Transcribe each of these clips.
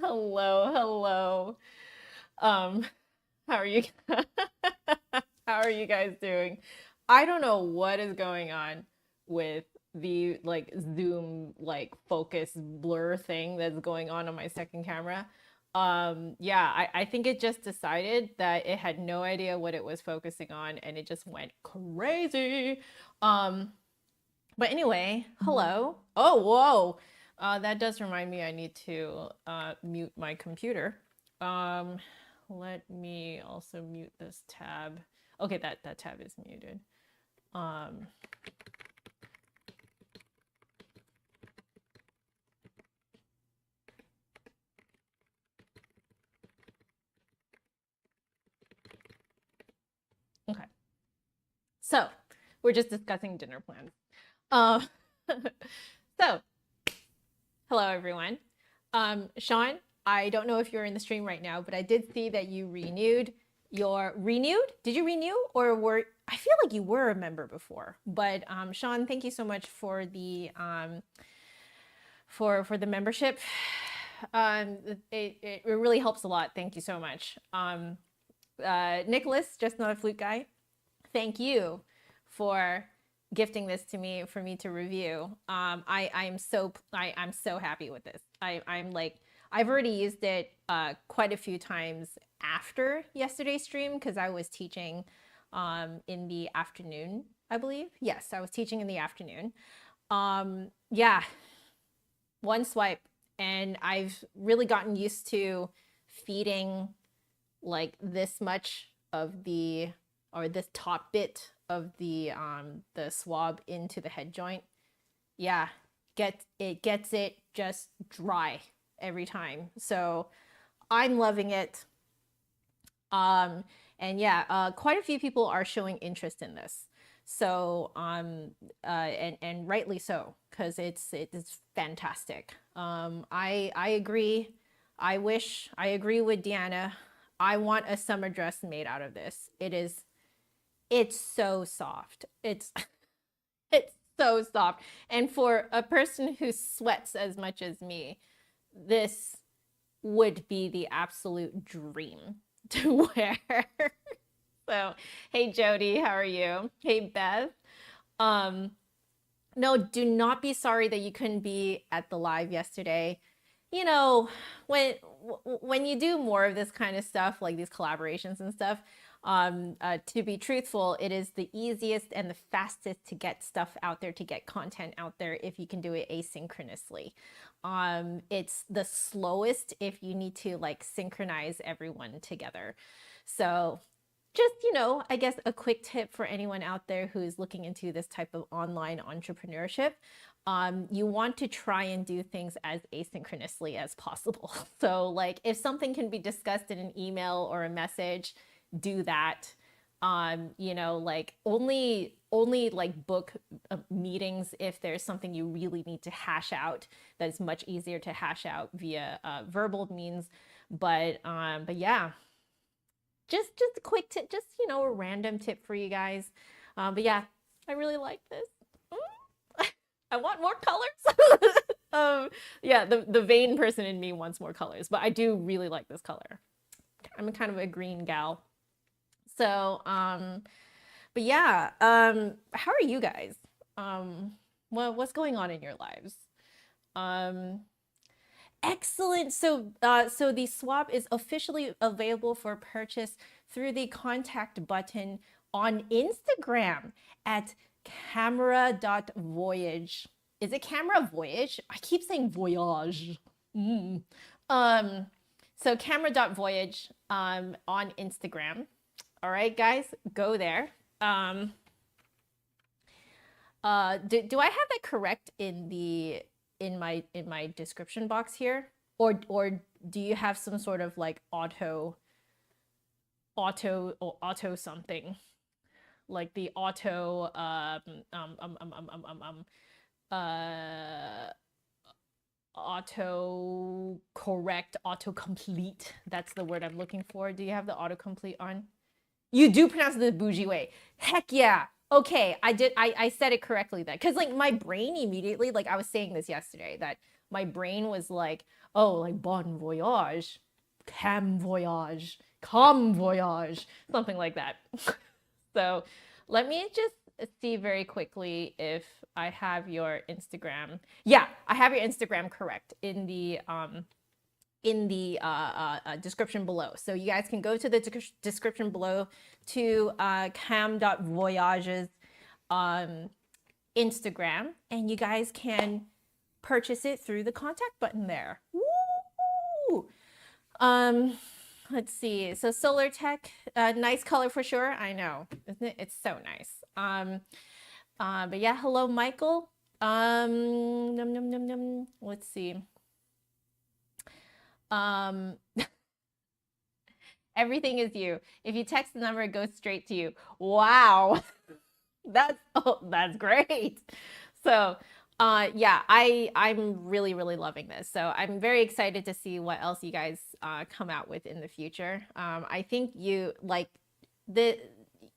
Hello, hello. Um, how are you? How are you guys doing? I don't know what is going on with the like Zoom like focus blur thing that's going on my second camera. Yeah, I think it just decided that it had no idea what it was focusing on and it just went crazy. Um, but anyway, hello. Oh, whoa. That does remind me I need to mute my computer. Um, Let me also mute this tab. Okay, that tab is muted. Um, okay, so we're just discussing dinner plans. Um, so hello everyone. Sean, I don't know if you're in the stream right now, but I did see that you renewed your renewed. Did you renew or were I feel like you were a member before? But Sean, thank you so much for the for the membership. It really helps a lot. Thank you so much. Nicholas, just not a flute guy. Thank you for gifting this to me for me to review. I'm so happy with this. I'm like I've already used it quite a few times after yesterday's stream because I was teaching in the afternoon, I believe. Yes, I was teaching in the afternoon. Yeah, one swipe, and I've really gotten used to feeding like this much of the or this top bit of the swab into the head joint. Yeah, gets it just dry every time. So I'm loving it. And yeah, quite a few people are showing interest in this. So and rightly so, because it's fantastic. I agree. I agree with Deanna. I want a summer dress made out of this. It's so soft. It's so soft. And for a person who sweats as much as me, this would be the absolute dream to wear. So, hey Jody, how are you? Hey Beth. Um, no, do not be sorry that you couldn't be at the live yesterday. You know, when when you do more of this kind of stuff, like these collaborations and stuff, to be truthful, it is the easiest and the fastest to get stuff out there, to get content out there if you can do it asynchronously. It's the slowest if you need to like synchronize everyone together. So just, I guess a quick tip for anyone out there who's looking into this type of online entrepreneurship. You want to try and do things as asynchronously as possible. So like if something can be discussed in an email or a message, do that. Like only like book meetings if there's something you really need to hash out that's much easier to hash out via verbal means. But yeah, just a quick tip, just a random tip for you guys. But yeah, I really like this. I want more colors. Yeah, the vain person in me wants more colors, but I do really like this color. I'm kind of a green gal. So, but yeah, how are you guys? What's going on in your lives? Um, Excellent. So the swap is officially available for purchase through the contact button on Instagram at camera.voyage. Is it camera voyage? I keep saying voyage. Mm. Um, so camera.voyage on Instagram. All right, guys, go there. Do I have that correct in the in my description box here, or do you have some sort of like auto something like the uh auto correct autocomplete. That's the word I'm looking for. Do you have the autocomplete on? You do pronounce it the bougie way. Heck yeah. Okay, I said it correctly then. Because like my brain immediately, like I was saying this yesterday, that my brain was like, oh, like bon voyage, CAM.VOYAGE, CAM.VOYAGE, something like that. So let me just see very quickly if I have your Instagram. Yeah, I have your Instagram correct in the description below. So you guys can go to the description below to CAM.VOYAGE's Instagram, and you guys can purchase it through the contact button there. Woo! Let's see. So Solar Tech, nice color for sure. I know, isn't it? It's so nice. But yeah, hello, Michael. Let's see. Everything is you. If you text the number, it goes straight to you. Wow. That's great. So yeah, I'm really loving this. So I'm very excited to see what else you guys come out with in the future. I think you like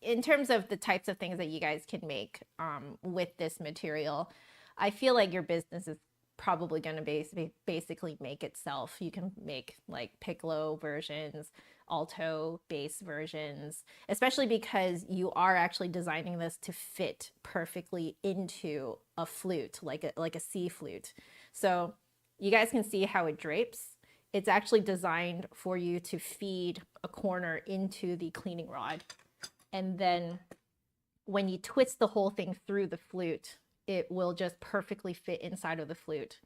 in terms of the types of things that you guys can make with this material, I feel like your business is probably going to basically make itself. You can make like piccolo versions, alto bass versions, especially because you are actually designing this to fit perfectly into a flute, like a C flute. So you guys can see how it drapes. It's actually designed for you to feed a corner into the cleaning rod. And then when you twist the whole thing through the flute, it will just perfectly fit inside of the flute.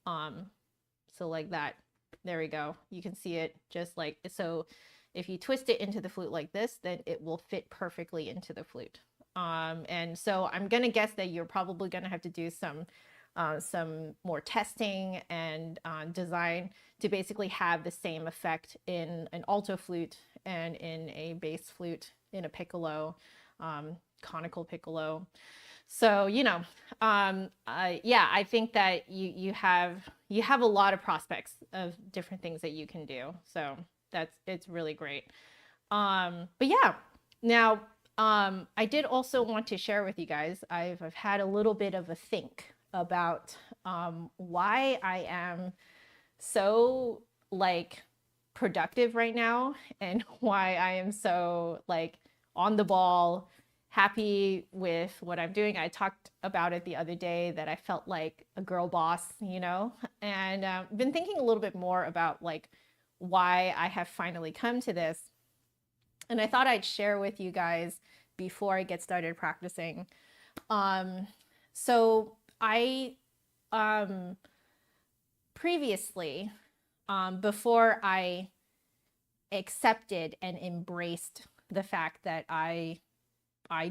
So like that, there we go. You can see it just like, so if you twist it into the flute like this, then it will fit perfectly into the flute. And so I'm gonna guess that you're probably gonna have to do some more testing and design to basically have the same effect in an alto flute and in a bass flute, in a piccolo, conical piccolo. So, you know, yeah, I think that you have a lot of prospects of different things that you can do. So it's really great. But yeah, now I did also want to share with you guys, I've had a little bit of a think about why I am so like productive right now, and why I am so like on the ball, happy with what I'm doing. I talked about it the other day that I felt like a girl boss, you know, and been thinking a little bit more about like why I have finally come to this. And I thought I'd share with you guys before I get started practicing. So I previously, before I accepted and embraced the fact that I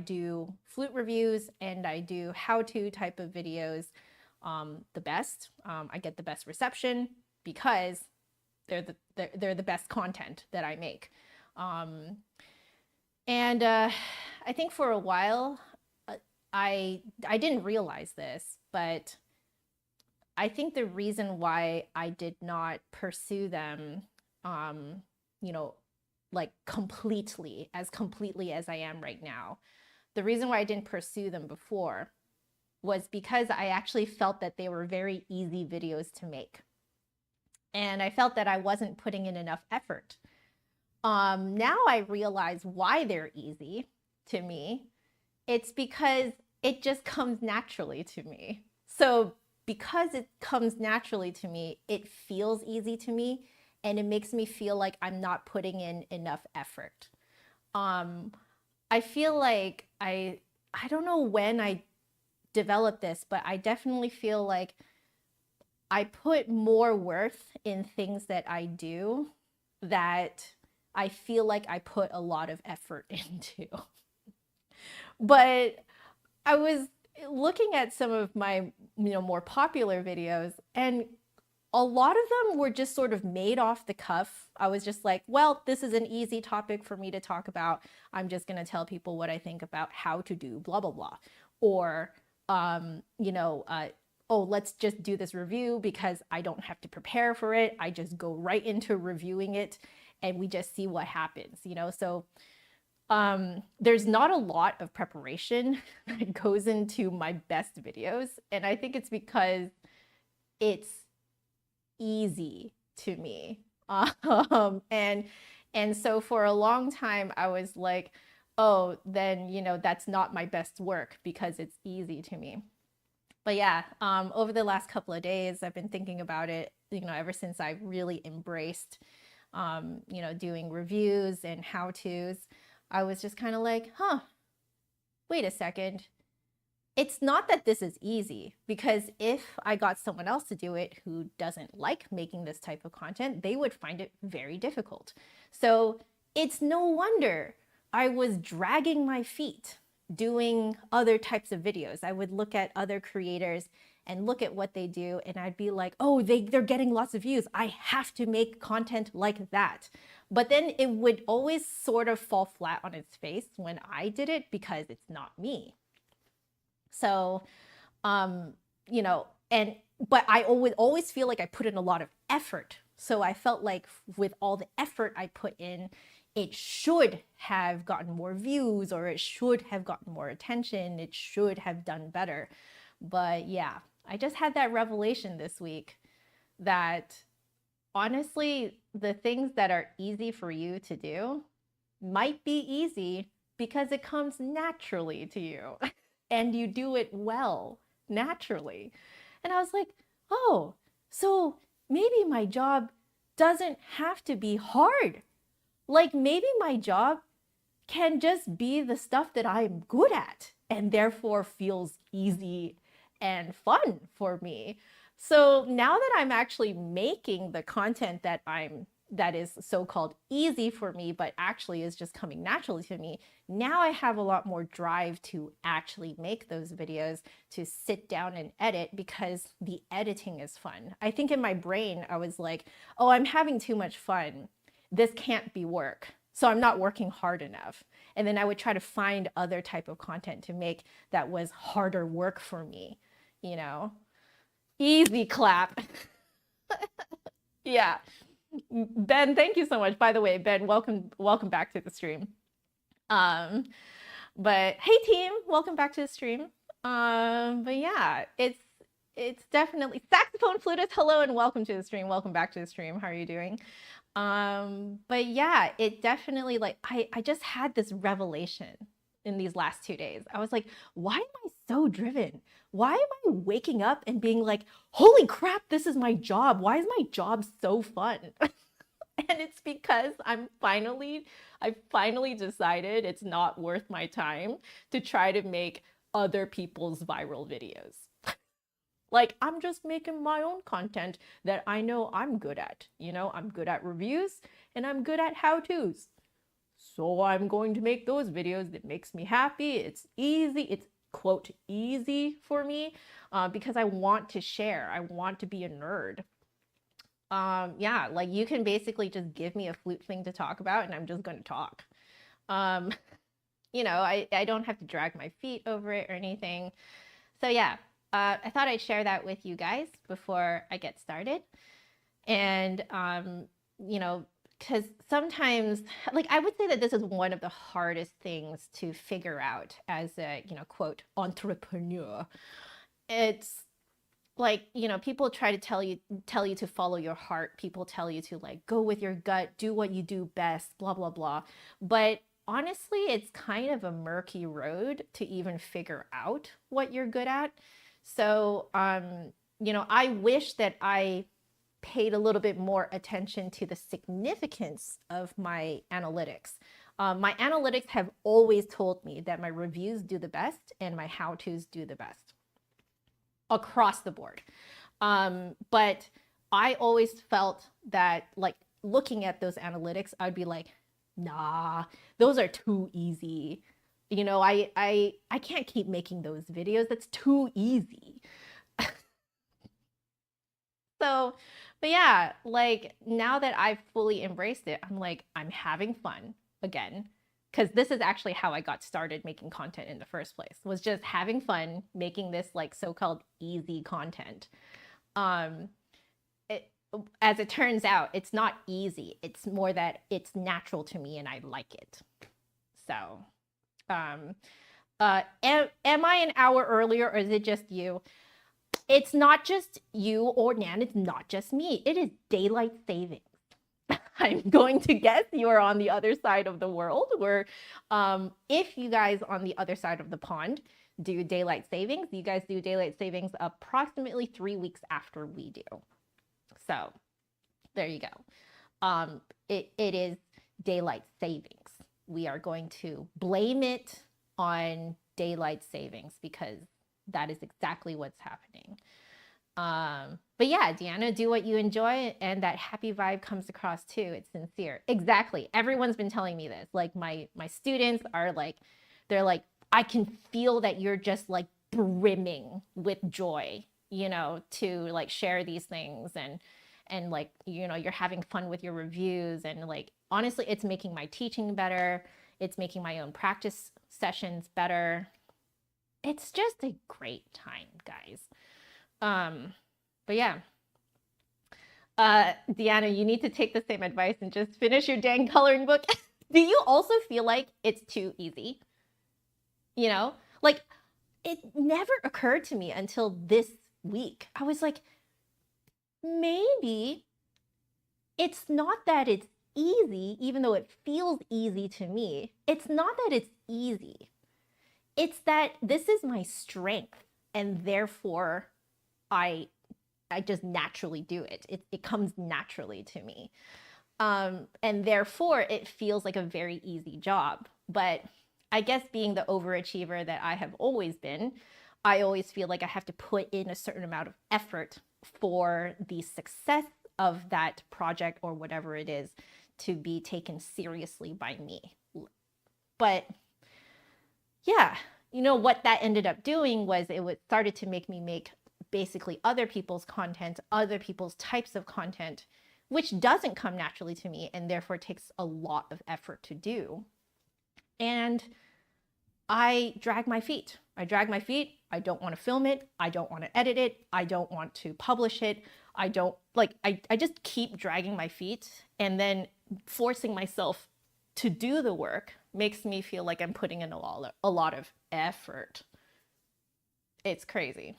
do flute reviews and I do how-to type of videos the best. I get the best reception because they're the best content that I make. And I think for a while I didn't realize this, but I think the reason why I did not pursue them, you know, like completely as I am right now, the reason why I didn't pursue them before was because I actually felt that they were very easy videos to make. And I felt that I wasn't putting in enough effort. Now I realize why they're easy to me. It's because it just comes naturally to me. So because it comes naturally to me, it feels easy to me, and it makes me feel like I'm not putting in enough effort. I feel like I don't know when I developed this, but I definitely feel like I put more worth in things that I do that I feel like I put a lot of effort into. But I was looking at some of my, more popular videos, and a lot of them were just sort of made off the cuff. I was just like, well, this is an easy topic for me to talk about. I'm just going to tell people what I think about how to do blah, blah, blah. Or, oh, let's just do this review because I don't have to prepare for it. I just go right into reviewing it and we just see what happens, you know? So there's not a lot of preparation that goes into my best videos. And I think it's because it's easy to me. And so for a long time, I was like, oh, then, you know, that's not my best work because it's easy to me. But yeah, over the last couple of days, I've been thinking about it, you know, ever since I really embraced, you know, doing reviews and how-tos. I was just kind of like, huh, wait a second. It's not that this is easy, because if I got someone else to do it who doesn't like making this type of content, they would find it very difficult. So it's no wonder I was dragging my feet doing other types of videos. I would look at other creators and look at what they do, and I'd be like, oh, they're getting lots of views. I have to make content like that. But then it would always sort of fall flat on its face when I did it because it's not me. So, you know, but I would always feel like I put in a lot of effort. So I felt like with all the effort I put in, it should have gotten more views, or it should have gotten more attention. It should have done better. But yeah, I just had that revelation this week that honestly, the things that are easy for you to do might be easy because it comes naturally to you and you do it well, naturally. And I was like, oh, so maybe my job doesn't have to be hard. Like maybe my job can just be the stuff that I'm good at and therefore feels easy and fun for me. So now that I'm actually making the content that is so-called easy for me, but actually is just coming naturally to me, now I have a lot more drive to actually make those videos, to sit down and edit, because the editing is fun. I think in my brain, I was like, oh, I'm having too much fun. This can't be work. So I'm not working hard enough. And then I would try to find other type of content to make that was harder work for me, you know? Easy clap. Yeah. Ben, thank you so much. By the way, Ben, welcome back to the stream. But hey team, welcome back to the stream. But yeah, it's definitely saxophone flutist. Hello and welcome to the stream. Welcome back to the stream. How are you doing? But yeah, it definitely, like, I just had this revelation in these last 2 days. I was like, why am I so driven? Why am I waking up and being like, holy crap, this is my job. Why is my job so fun? And it's because I finally decided it's not worth my time to try to make other people's viral videos. Like, I'm just making my own content that I know I'm good at. You know, I'm good at reviews and I'm good at how-tos. So I'm going to make those videos that makes me happy. It's easy. It's quote easy for me because I want to share. I want to be a nerd. Yeah, like you can basically just give me a flute thing to talk about and I'm just going to talk. You know, I don't have to drag my feet over it or anything. So yeah, I thought I'd share that with you guys before I get started. And, you know, because sometimes, like, I would say that this is one of the hardest things to figure out as a, you know, quote, entrepreneur. It's like, you know, people try to tell you to follow your heart. People tell you to like go with your gut, do what you do best, blah, blah, blah. But honestly, it's kind of a murky road to even figure out what you're good at. So, you know, I wish that I paid a little bit more attention to the significance of my analytics. My analytics have always told me that my reviews do the best and my how-tos do the best across the board. But I always felt that, like, looking at those analytics, I'd be like, nah, those are too easy. You know, I can't keep making those videos. That's too easy. So, but yeah, like now that I've fully embraced it, I'm like, I'm having fun again. because this is actually how I got started making content in the first place, was just having fun making this like so-called easy content. As it turns out, it's not easy. It's more that it's natural to me and I like it. So, am I an hour earlier, or is it just you? It's not just you or Nan. It's not just me. It is daylight savings. I'm going to guess you are on the other side of the world, where if you guys on the other side of the pond do daylight savings, you guys do daylight savings approximately 3 weeks after we do. So there you go. It is daylight savings. We are going to blame it on daylight savings because that is exactly what's happening. But yeah, Deanna, do what you enjoy, and that happy vibe comes across too. It's sincere. Exactly. Everyone's been telling me this. Like my students are like, they're like, I can feel that you're just like brimming with joy, you know, to like share these things, and like, you know, you're having fun with your reviews, and like, honestly, it's making my teaching better. It's making my own practice sessions better. It's just a great time, guys. But yeah, Deanna, you need to take the same advice and just finish your dang coloring book. Do you also feel like it's too easy? You know, like it never occurred to me until this week. I was like, maybe it's not that it's easy, even though it feels easy to me. It's not that it's easy. It's that this is my strength, and therefore I just naturally do it. It comes naturally to me. And therefore it feels like a very easy job. But I guess being the overachiever that I have always been, I always feel like I have to put in a certain amount of effort for the success of that project or whatever it is to be taken seriously by me. But yeah, you know what that ended up doing was it started to make me make basically other people's content, other people's types of content, which doesn't come naturally to me and therefore takes a lot of effort to do. And I drag my feet. I don't want to film it. I don't want to edit it. I don't want to publish it. I just keep dragging my feet, and then forcing myself to do the work makes me feel like I'm putting in a lot of effort. It's crazy.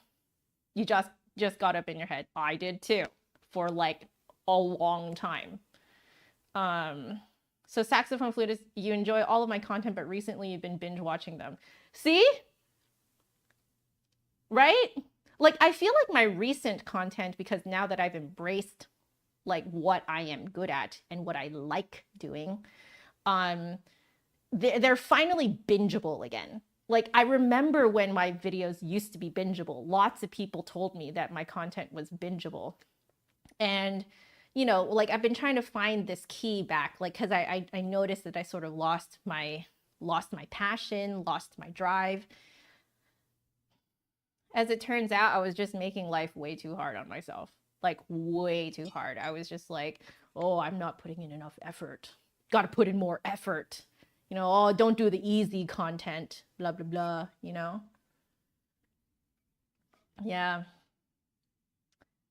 You just got up in your head. I did too, for like a long time. So saxophone flutist, you enjoy all of my content, but recently you've been binge watching them. See? Right? Like, I feel like my recent content, because now that I've embraced like what I am good at and what I like doing, they're finally bingeable again. Like, I remember when my videos used to be bingeable, lots of people told me that my content was bingeable. And, you know, like, I've been trying to find this key back, like, because I noticed that I sort of lost my passion, lost my drive. As it turns out, I was just making life way too hard on myself, like way too hard. I was just like, oh, I'm not putting in enough effort. Got to put in more effort. You know, oh, don't do the easy content, blah, blah, blah, you know? Yeah.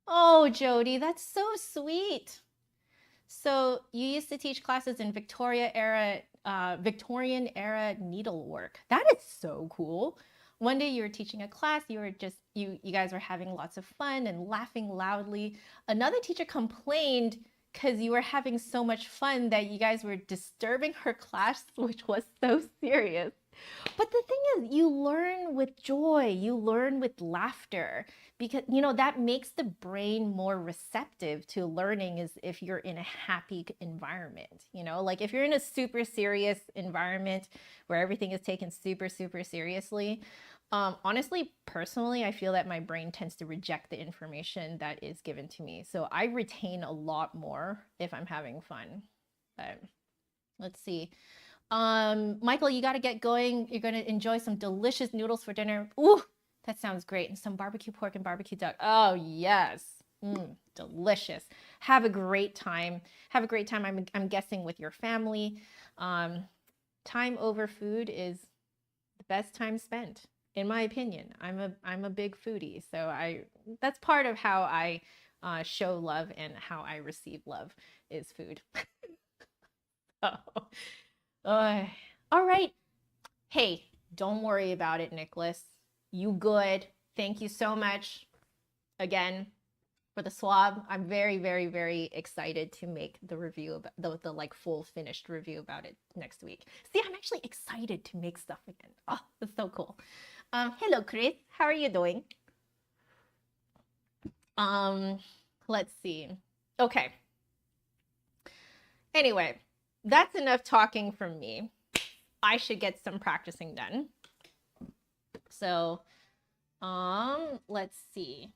Oh, Jody, that's so sweet. So you used to teach classes in Victorian era needlework. That is so cool. One day you were teaching a class, you guys were having lots of fun and laughing loudly. Another teacher complained because you were having so much fun that you guys were disturbing her class, which was so serious. But the thing is, you learn with joy, you learn with laughter, because, you know, that makes the brain more receptive to learning is if you're in a happy environment, you know, like if you're in a super serious environment where everything is taken super, super seriously. Honestly, personally, I feel that my brain tends to reject the information that is given to me. So I retain a lot more if I'm having fun. But let's see. Michael, you got to get going. You're going to enjoy some delicious noodles for dinner. Ooh, that sounds great. And some barbecue pork and barbecue duck. Oh, yes. Delicious. Have a great time. Have a great time. I'm guessing with your family. time over food is the best time spent, in my opinion. I'm a big foodie, so that's part of how I show love and how I receive love is food. Oh. All right. Hey, don't worry about it, Nicholas. You good. Thank you so much again for the swab. I'm very, very, very excited to make the review about the like full finished review about it next week. See, I'm actually excited to make stuff again. Oh, that's so cool. Hello, Chris. How are you doing? Let's see. Okay. Anyway, that's enough talking from me. I should get some practicing done. So, let's see.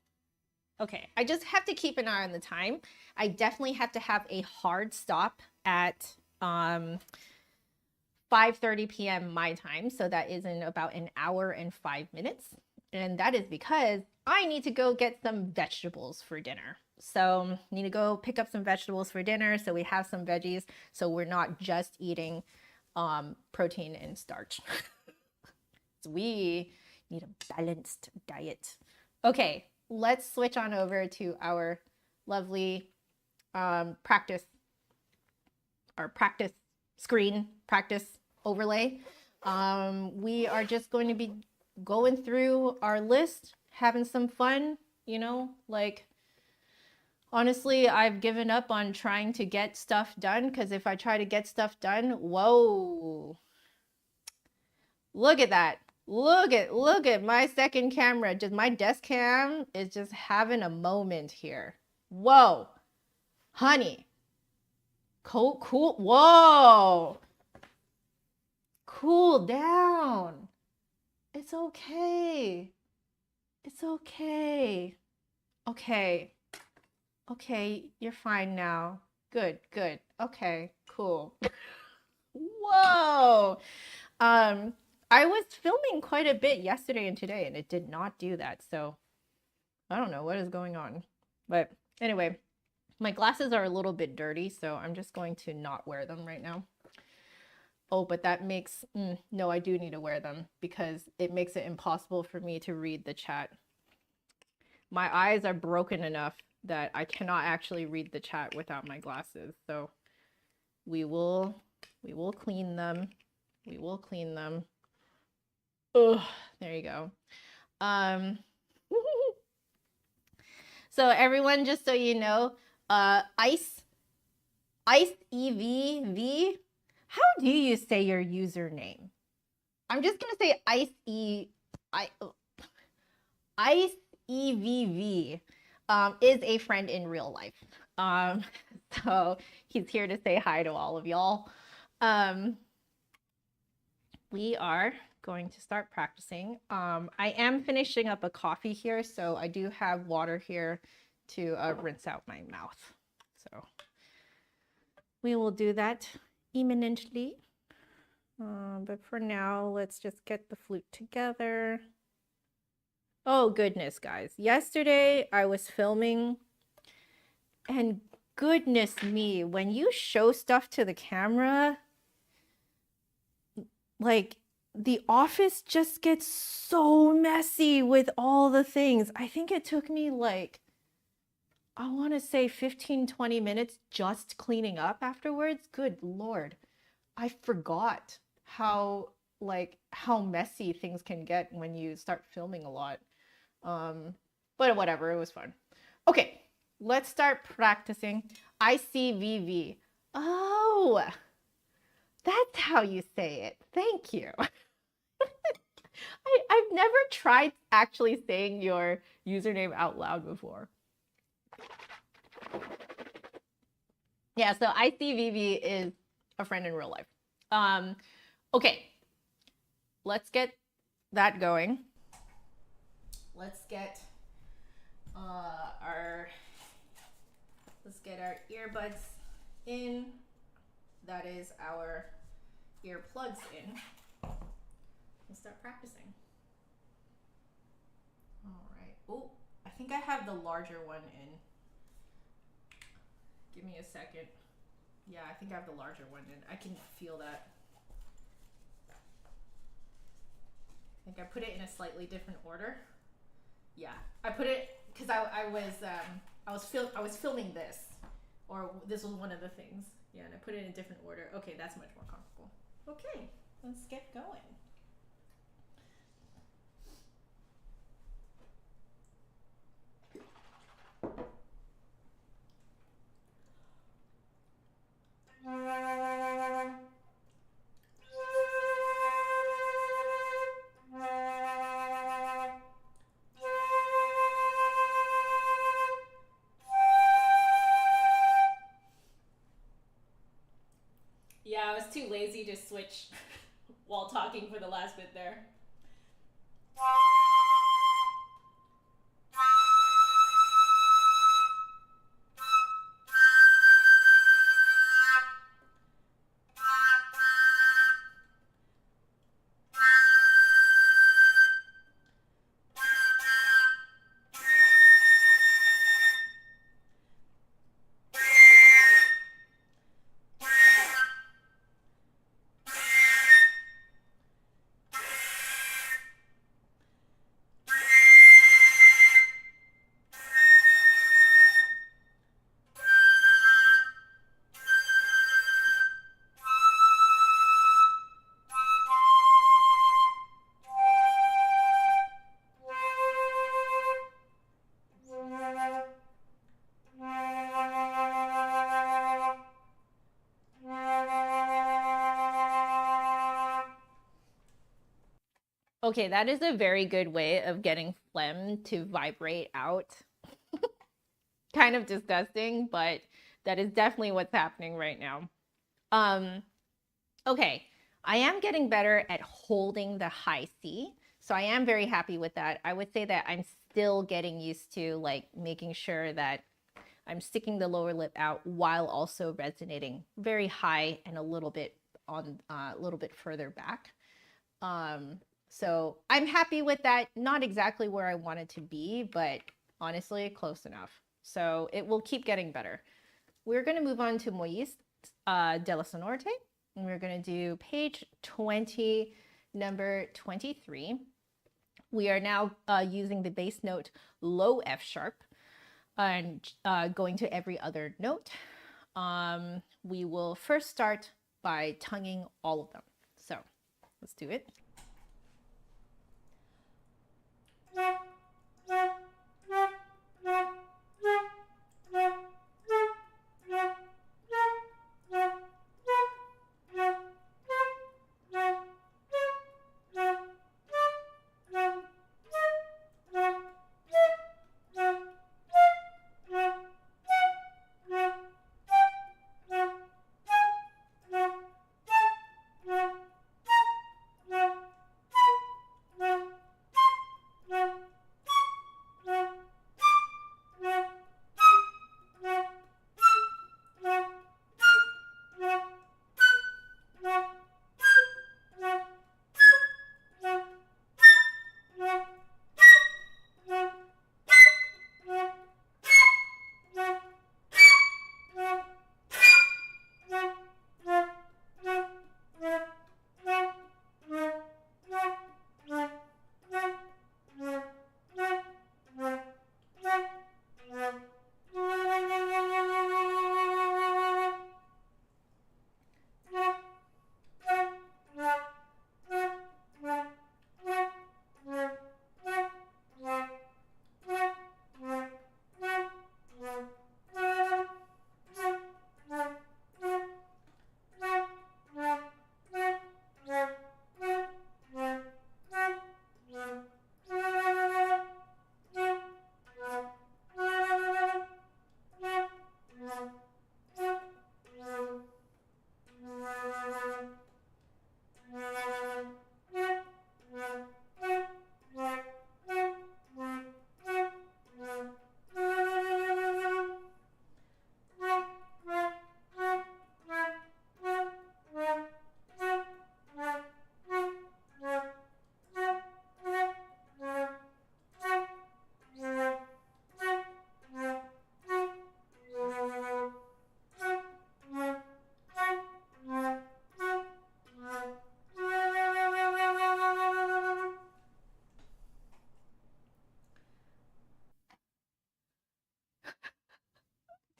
Okay, I just have to keep an eye on the time. I definitely have to have a hard stop at 5:30 p.m. my time. So that is in about an hour and 5 minutes. And that is because I need to go get some vegetables for dinner. So I need to go pick up some vegetables for dinner so we have some veggies so we're not just eating protein and starch. So we need a balanced diet. Okay, let's switch on over to our lovely practice screen practice overlay. We are just going to be going through our list, having some fun, you know, like honestly, I've given up on trying to get stuff done because if I try to get stuff done, whoa, look at that. Look at my second camera. Just my desk cam is just having a moment here. Whoa, honey. Cool. Whoa. Cool down. It's okay. It's okay. Okay. Okay, you're fine now. Good. Okay, cool. Whoa. I was filming quite a bit yesterday and today, and it did not do that. So I don't know what is going on. But anyway, my glasses are a little bit dirty, so I'm just going to not wear them right now. Oh, but that makes, no, I do need to wear them because it makes it impossible for me to read the chat. My eyes are broken enough that I cannot actually read the chat without my glasses. So we will clean them. We will clean them. Oh, there you go. So everyone, just so you know, Ice EVV, how do you say your username? I'm just gonna say Ice EVV is a friend in real life. So he's here to say hi to all of y'all. We are going to start practicing. I am finishing up a coffee here, so I do have water here to rinse out my mouth. So we will do that imminently. But for now, let's just get the flute together. Oh goodness, guys. Yesterday I was filming and goodness me, when you show stuff to the camera, like the office just gets so messy with all the things. I think it took me like, I want to say 15-20 minutes just cleaning up afterwards. Good Lord. I forgot how messy things can get when you start filming a lot. But whatever, it was fun. Okay, let's start practicing. ICVV. Oh, that's how you say it. Thank you. I've never tried actually saying your username out loud before. Yeah, so ICVV is a friend in real life. Okay, let's get that going. Let's get our earbuds in. That is our earplugs in. Let's start practicing. All right. Oh, I think I have the larger one in. Give me a second. Yeah, I think I have the larger one in. I can feel that. think I put it in a slightly different order. Yeah, I put it because I was filming this, or this was one of the things. Yeah, and I put it in a different order. Okay, that's much more comfortable. Okay, let's get going. Yeah, I was too lazy to switch while talking for the last bit there. Okay, that is a very good way of getting phlegm to vibrate out. Kind of disgusting, but that is definitely what's happening right now. Okay, I am getting better at holding the high C, so I am very happy with that. I would say that I'm still getting used to like making sure that I'm sticking the lower lip out while also resonating very high and a little bit on a little bit further back. So I'm happy with that. Not exactly where I want it to be, but honestly, close enough. So it will keep getting better. We're going to move on to Moyse della Sonorite, and we're going to do page 20, number 23. We are now using the bass note low F sharp and going to every other note. We will first start by tonguing all of them. So let's do it.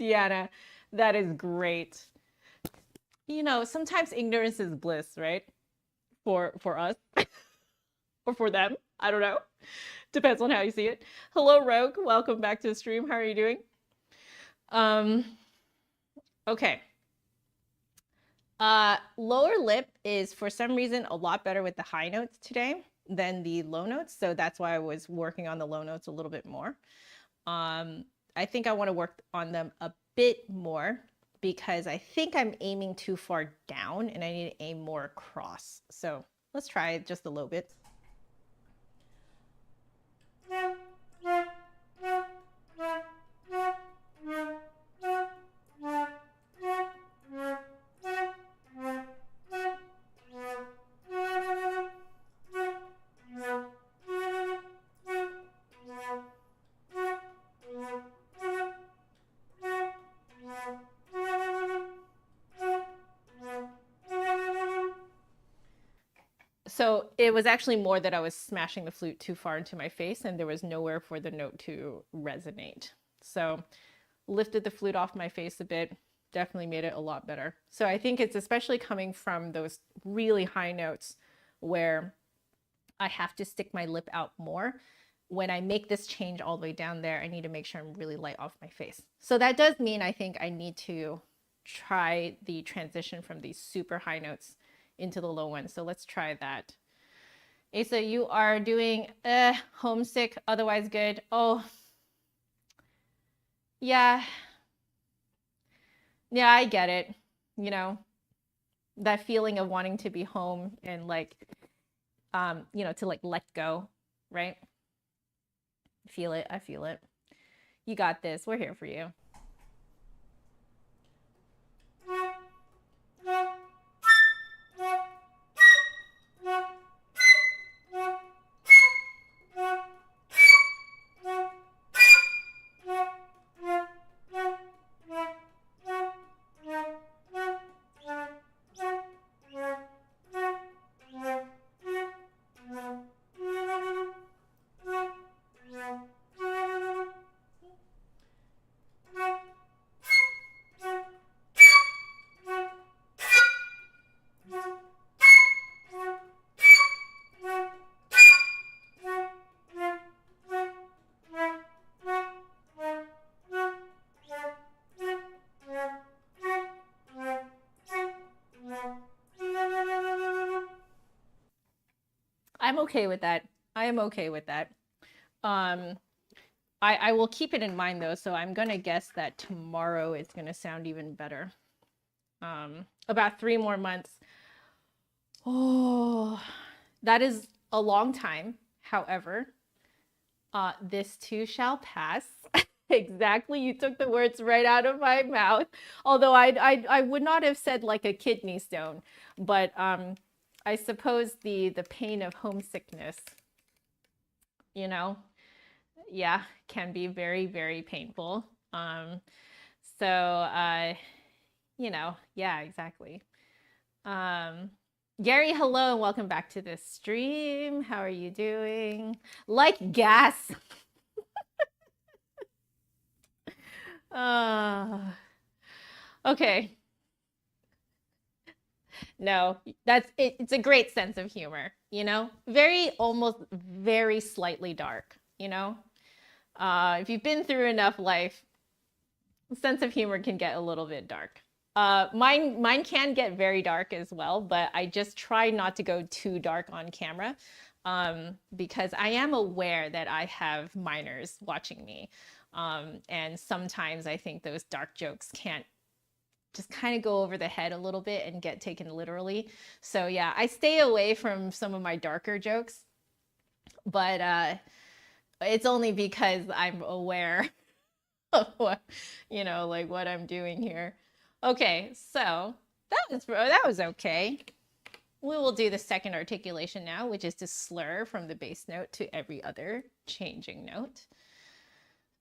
Kiana, that is great. You know, sometimes ignorance is bliss, right? For us or for them. I don't know. Depends on how you see it. Hello, Rogue. Welcome back to the stream. How are you doing? Okay. Lower lip is for some reason a lot better with the high notes today than the low notes. So that's why I was working on the low notes a little bit more. I think I want to work on them a bit more because I think I'm aiming too far down and I need to aim more across. So let's try it just a little bit. So it was actually more that I was smashing the flute too far into my face and there was nowhere for the note to resonate. So lifted the flute off my face a bit, definitely made it a lot better. So I think it's especially coming from those really high notes where I have to stick my lip out more. When I make this change all the way down there, I need to make sure I'm really light off my face. So that does mean I think I need to try the transition from these super high notes into the low ones. So let's try that. Asa, you are doing homesick, otherwise good. Oh, yeah. Yeah, I get it. You know, that feeling of wanting to be home and like, you know, to like let go, right? Feel it. I feel it. You got this. We're here for you. I'm okay with that. I am okay with that. I will keep it in mind though, so I'm gonna guess that tomorrow it's gonna sound even better. About 3 more months. Oh, that is a long time. However, this too shall pass. Exactly, you took the words right out of my mouth. Although I would not have said like a kidney stone, but I suppose the pain of homesickness, you know, yeah, can be very, very painful. So you know, yeah, exactly. Gary, hello and welcome back to this stream. How are you doing? Like gas. Okay. No, that's it. It's a great sense of humor, you know, very almost very slightly dark, you know. If you've been through enough life, sense of humor can get a little bit dark. Mine can get very dark as well, but I just try not to go too dark on camera because I am aware that I have minors watching me. And sometimes I think those dark jokes can't just kind of go over the head a little bit and get taken literally. So yeah, I stay away from some of my darker jokes, but it's only because I'm aware of what, you know, like what I'm doing here. Okay, so that was okay. We will do the second articulation now, which is to slur from the bass note to every other changing note.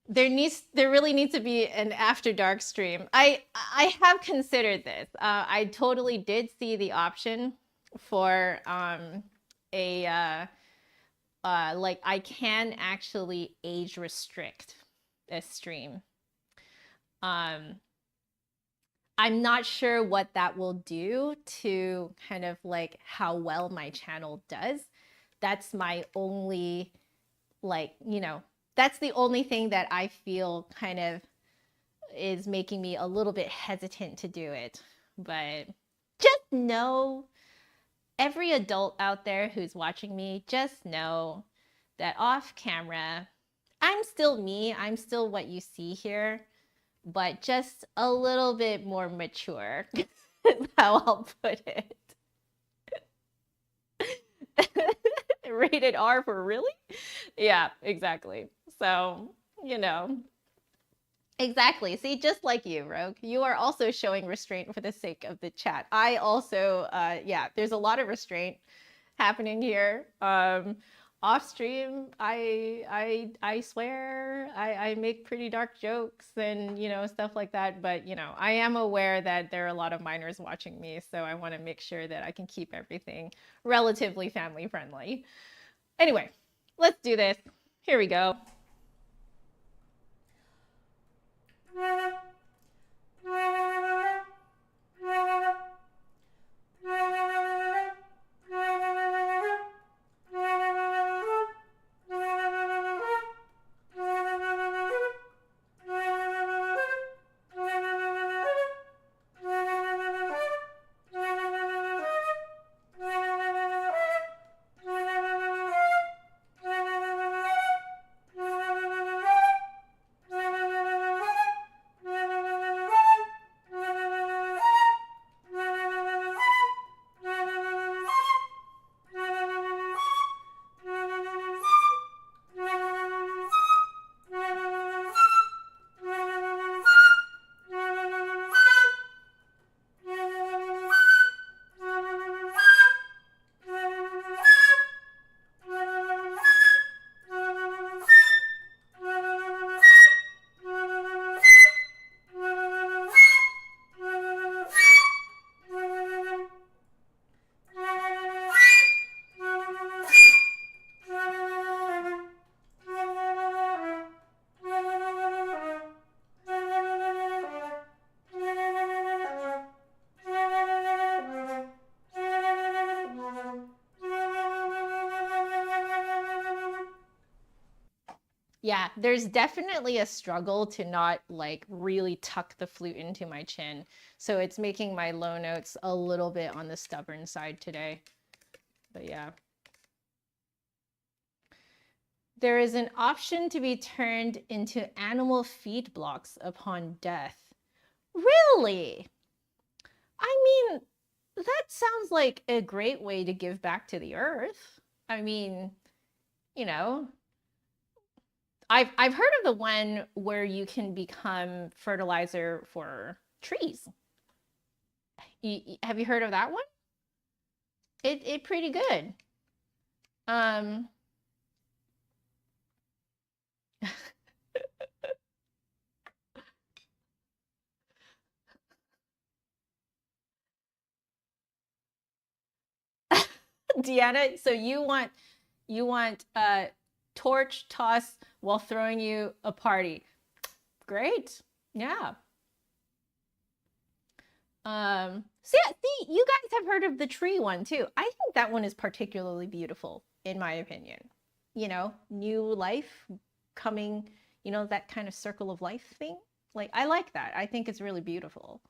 There really needs to be an after dark stream. I have considered this. I totally did see the option for like I can actually age restrict a stream. I'm not sure what that will do to kind of like how well my channel does. That's my only, like, you know, that's the only thing that I feel kind of is making me a little bit hesitant to do it. But just know, every adult out there who's watching me, just know that off camera, I'm still me. I'm still what you see here, but just a little bit more mature is how I'll put it. Rated R for really? Yeah, exactly. So, you know, exactly. See, just like you, Rogue, you are also showing restraint for the sake of the chat. I also, yeah, there's a lot of restraint happening here. Off stream, I swear, I make pretty dark jokes and, you know, stuff like that. But, you know, I am aware that there are a lot of minors watching me, so I want to make sure that I can keep everything relatively family friendly. Anyway, let's do this. Here we go. Yeah, there's definitely a struggle to not like really tuck the flute into my chin. So it's making my low notes a little bit on the stubborn side today. But yeah. There is an option to be turned into animal feed blocks upon death. Really? I mean, that sounds like a great way to give back to the earth. I mean, you know, I've heard of the one where you can become fertilizer for trees. Have you heard of that one? It pretty good. Deanna, so you want torch toss while throwing you a party. Great. Yeah. So yeah, see, you guys have heard of the tree one too. I think that one is particularly beautiful, in my opinion. You know, new life coming, you know, that kind of circle of life thing. Like, I like that. I think it's really beautiful.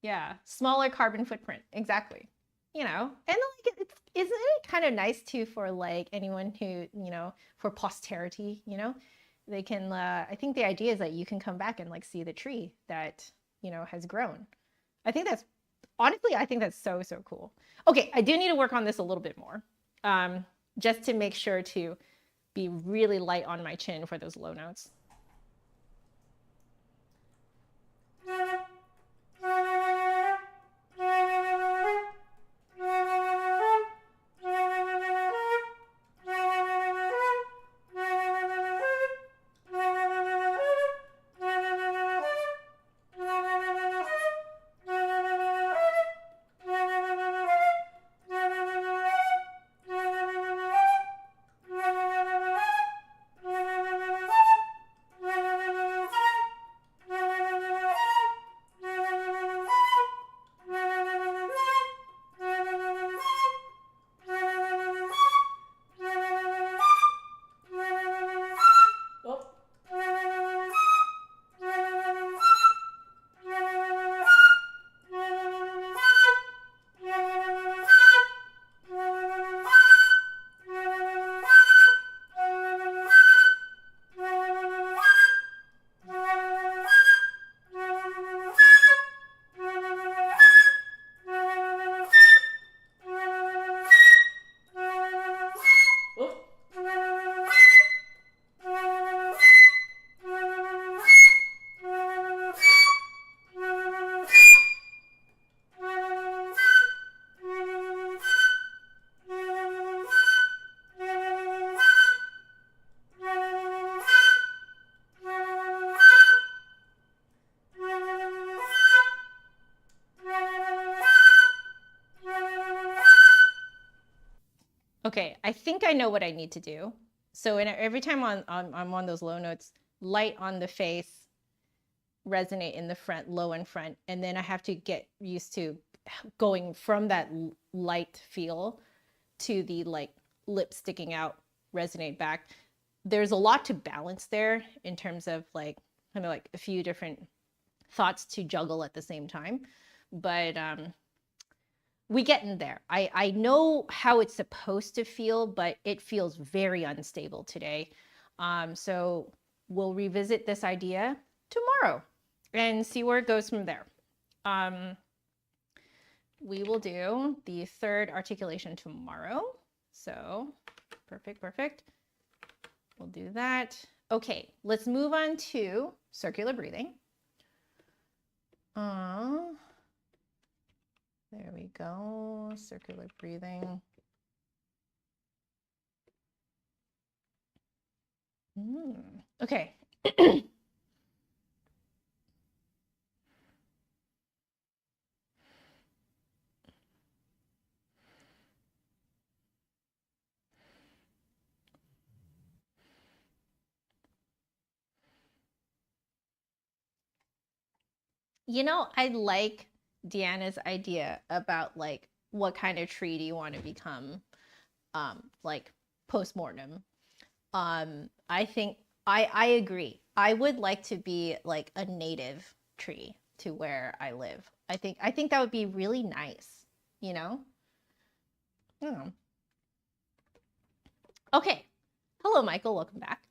Yeah, smaller carbon footprint. Exactly. You know, and like isn't it kind of nice too for like anyone who, you know, for posterity, you know, they can I think the idea is that you can come back and like see the tree that, you know, has grown. I think that's honestly, I think that's so cool. Okay, I do need to work on this a little bit more. Just to make sure to be really light on my chin for those low notes. Okay, I think I know what I need to do. So every time I'm on those low notes, light on the face, resonate in the front, low and front, and then I have to get used to going from that light feel to the like lip sticking out, resonate back. There's a lot to balance there in terms of like kind of like a few different thoughts to juggle at the same time, but we get in there. I know how it's supposed to feel, but it feels very unstable today. So we'll revisit this idea tomorrow and see where it goes from there. We will do the third articulation tomorrow. So perfect, perfect. We'll do that. Okay, let's move on to circular breathing. There we go, circular breathing. Okay. You know, I like Deanna's idea about like what kind of tree do you want to become, like post-mortem. I think I agree. I would like to be like a native tree to where I live. I think that would be really nice, you know? Hmm. Okay. Hello, Michael. Welcome back.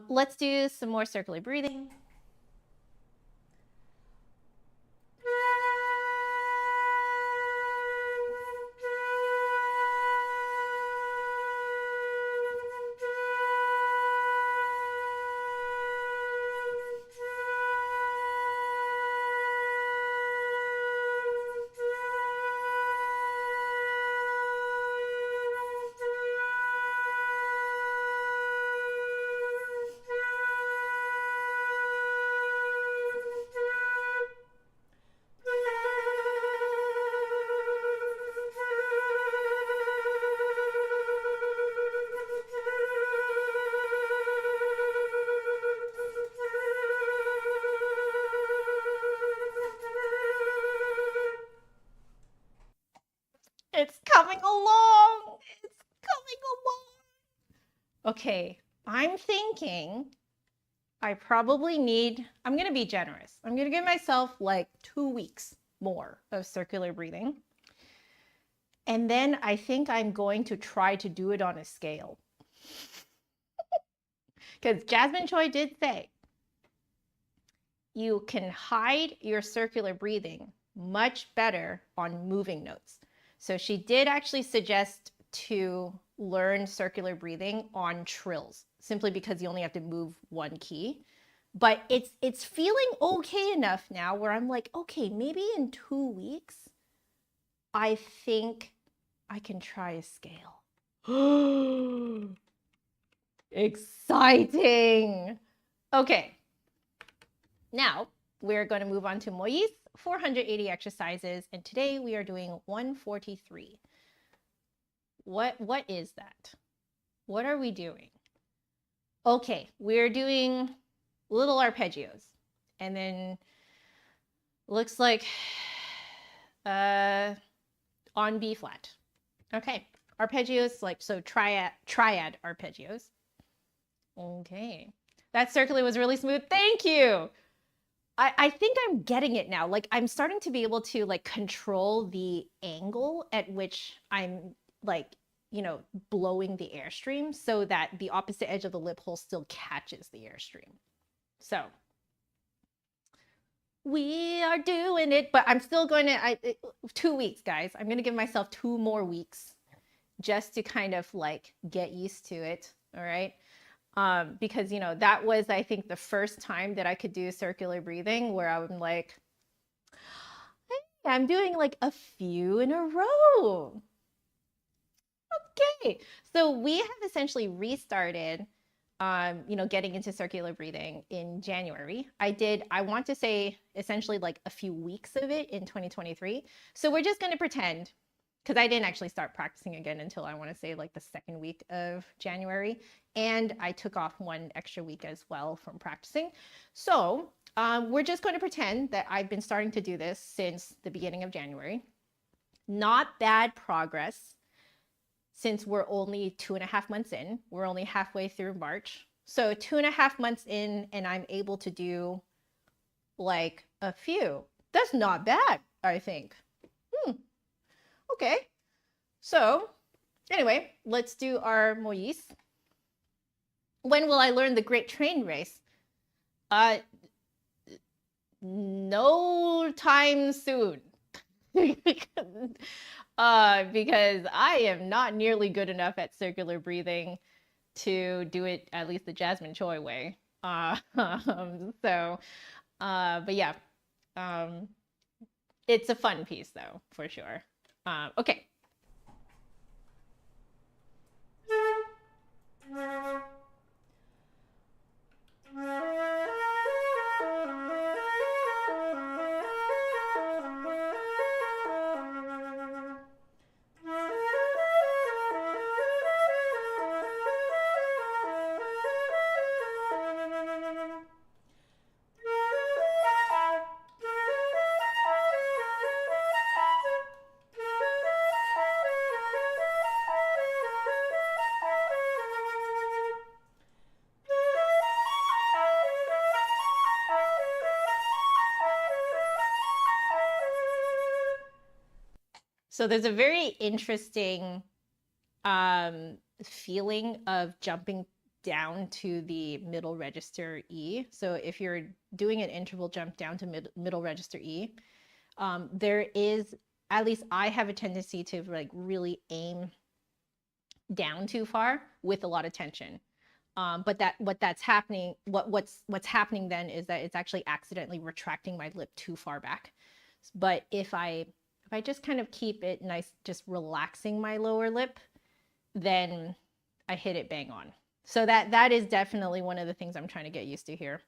Let's do some more circular breathing. It's coming along. It's coming along. Okay, I'm thinking I probably need, I'm going to be generous. I'm going to give myself like 2 weeks more of circular breathing. And then I think I'm going to try to do it on a scale. Because Jasmine Choi did say you can hide your circular breathing much better on moving notes. So she did actually suggest to learn circular breathing on trills, simply because you only have to move one key. But it's feeling okay enough now where I'm like, okay, maybe in 2 weeks, I think I can try a scale. Exciting. Okay. Now we're going to move on to Moyse 480 exercises, and today we are doing 143. What is that? What are we doing? Okay, we're doing little arpeggios, and then looks like on B flat. Okay, arpeggios, like so triad arpeggios. Okay, that circular was really smooth. Thank you. I think I'm getting it now. Like I'm starting to be able to like control the angle at which I'm like, you know, blowing the airstream so that the opposite edge of the lip hole still catches the airstream. So we are doing it, but I'm still going to, 2 weeks, guys. I'm going to give myself 2 more weeks just to kind of like get used to it. All right. Because, you know, that was, I think, the first time that I could do circular breathing where I'm like, hey, I'm doing like a few in a row. Okay. So we have essentially restarted, you know, getting into circular breathing in January. I want to say essentially like a few weeks of it in 2023. So we're just going to pretend because I didn't actually start practicing again until I want to say like the second week of January. And I took off one extra week as well from practicing. So we're just going to pretend that I've been starting to do this since the beginning of January. Not bad progress since we're only 2.5 months in. We're only halfway through March. So 2.5 months in, and I'm able to do like a few. That's not bad, I think. Okay. So anyway, let's do our Moyse. When will I learn the Great Train Race? No time soon. Because I am not nearly good enough at circular breathing to do it at least the Jasmine Choi way. But yeah, it's a fun piece though, for sure. Okay. So there's a very interesting feeling of jumping down to the middle register E. So if you're doing an interval jump down to middle register E, there is, at least I have a tendency to like really aim down too far with a lot of tension. But what's happening then is that it's actually accidentally retracting my lip too far back. But if I just kind of keep it nice, just relaxing my lower lip, then I hit it bang on. So that is definitely one of the things I'm trying to get used to here.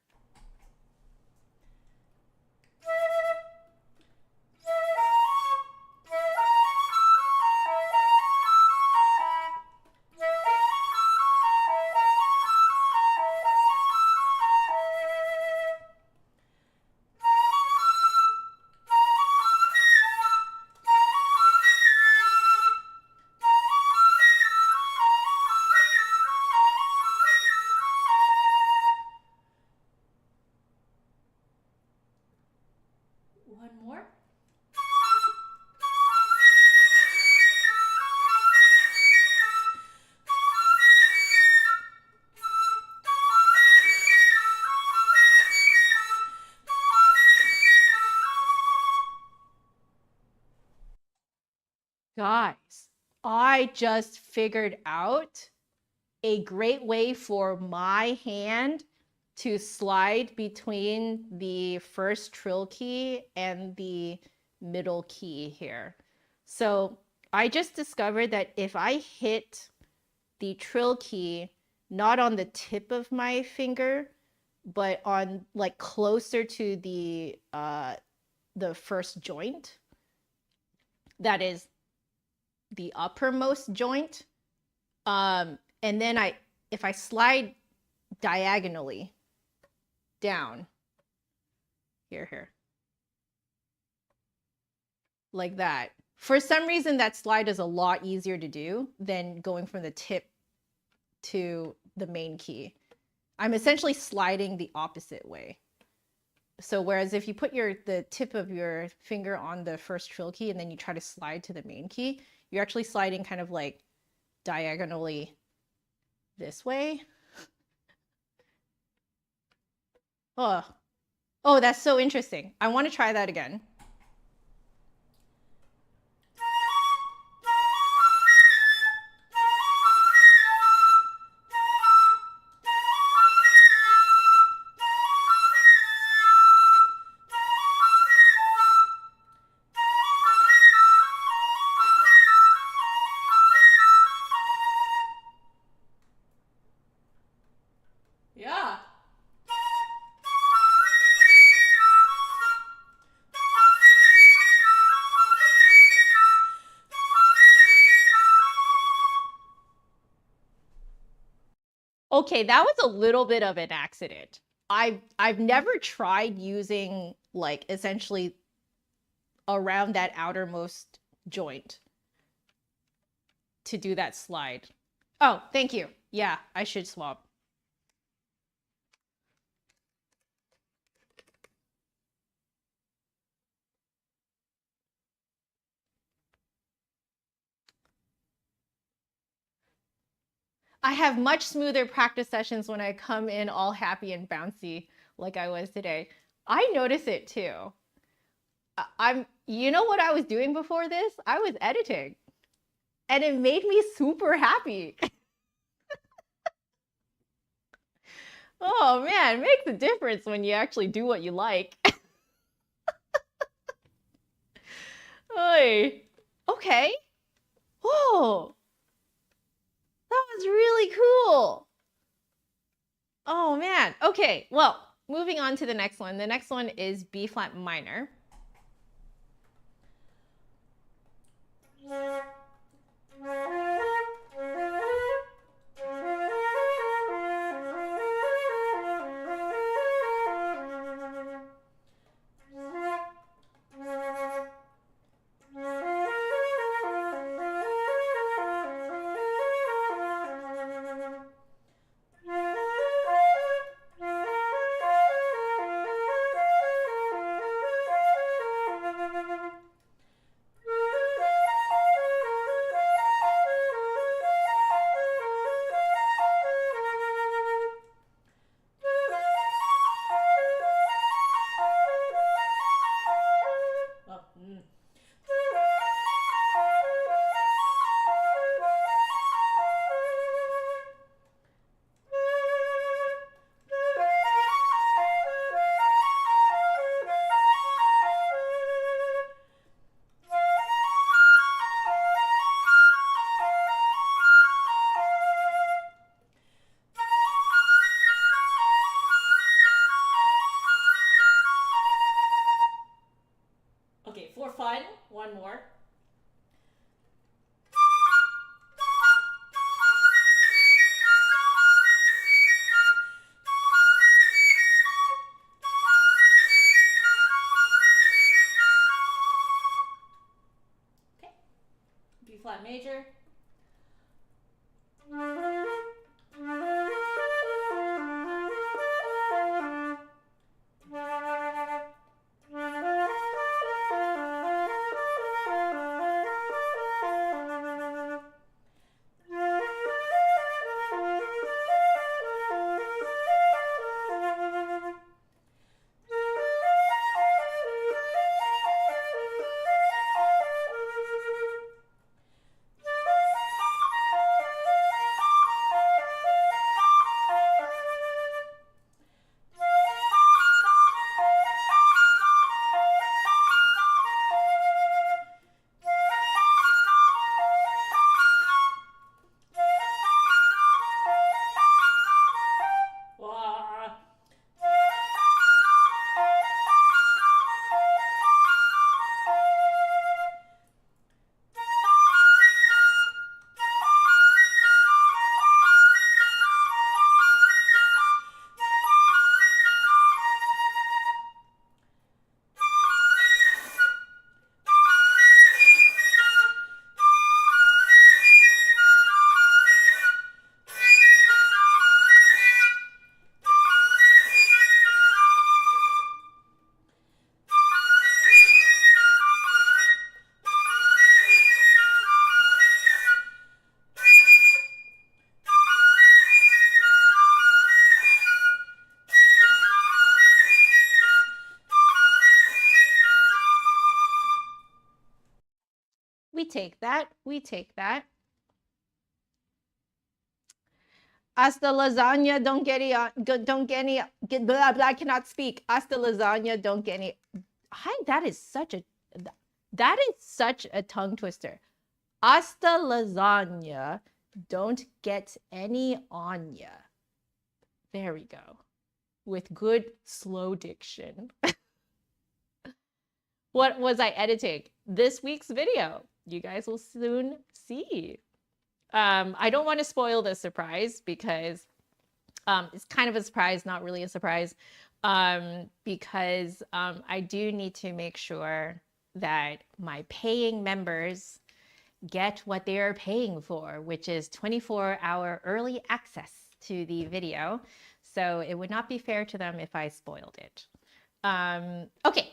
One more. Guys, I just figured out a great way for my hand to slide between the first trill key and the middle key here. So I just discovered that if I hit the trill key not on the tip of my finger, but on like closer to the first joint, that is the uppermost joint, and then if I slide diagonally down here like that, for some reason that slide is a lot easier to do than going from the tip to the main key. I'm essentially sliding the opposite way. So whereas if you put the tip of your finger on the first trill key and then you try to slide to the main key, you're actually sliding kind of like diagonally this way. Oh, that's so interesting. I want to try that again. Yeah. Okay, that was a little bit of an accident. I've never tried using like essentially around that outermost joint to do that slide. Oh, thank you. Yeah, I should swap. I have much smoother practice sessions when I come in all happy and bouncy like I was today. I notice it too. You know what I was doing before this? I was editing and it made me super happy. Oh man, it makes a difference when you actually do what you like. Oy. Okay. Oh, that was really cool. Oh man. Okay, well, moving on to the next one. The next one is B flat minor. Okay, for fun, one more. Okay, B flat major. We take that. We take that. Hasta lasagna, don't get it, don't get any, get blah blah. I cannot speak. Hasta lasagna, don't get any. That is such a tongue twister. Hasta lasagna, don't get any on ya. There we go. With good slow diction. What was I editing? This week's video. You guys will soon see. I don't want to spoil the surprise because It's kind of a surprise, not really a surprise, because I do need to make sure that my paying members get what they are paying for, which is 24-hour early access to the video. So it would not be fair to them if I spoiled it. Okay,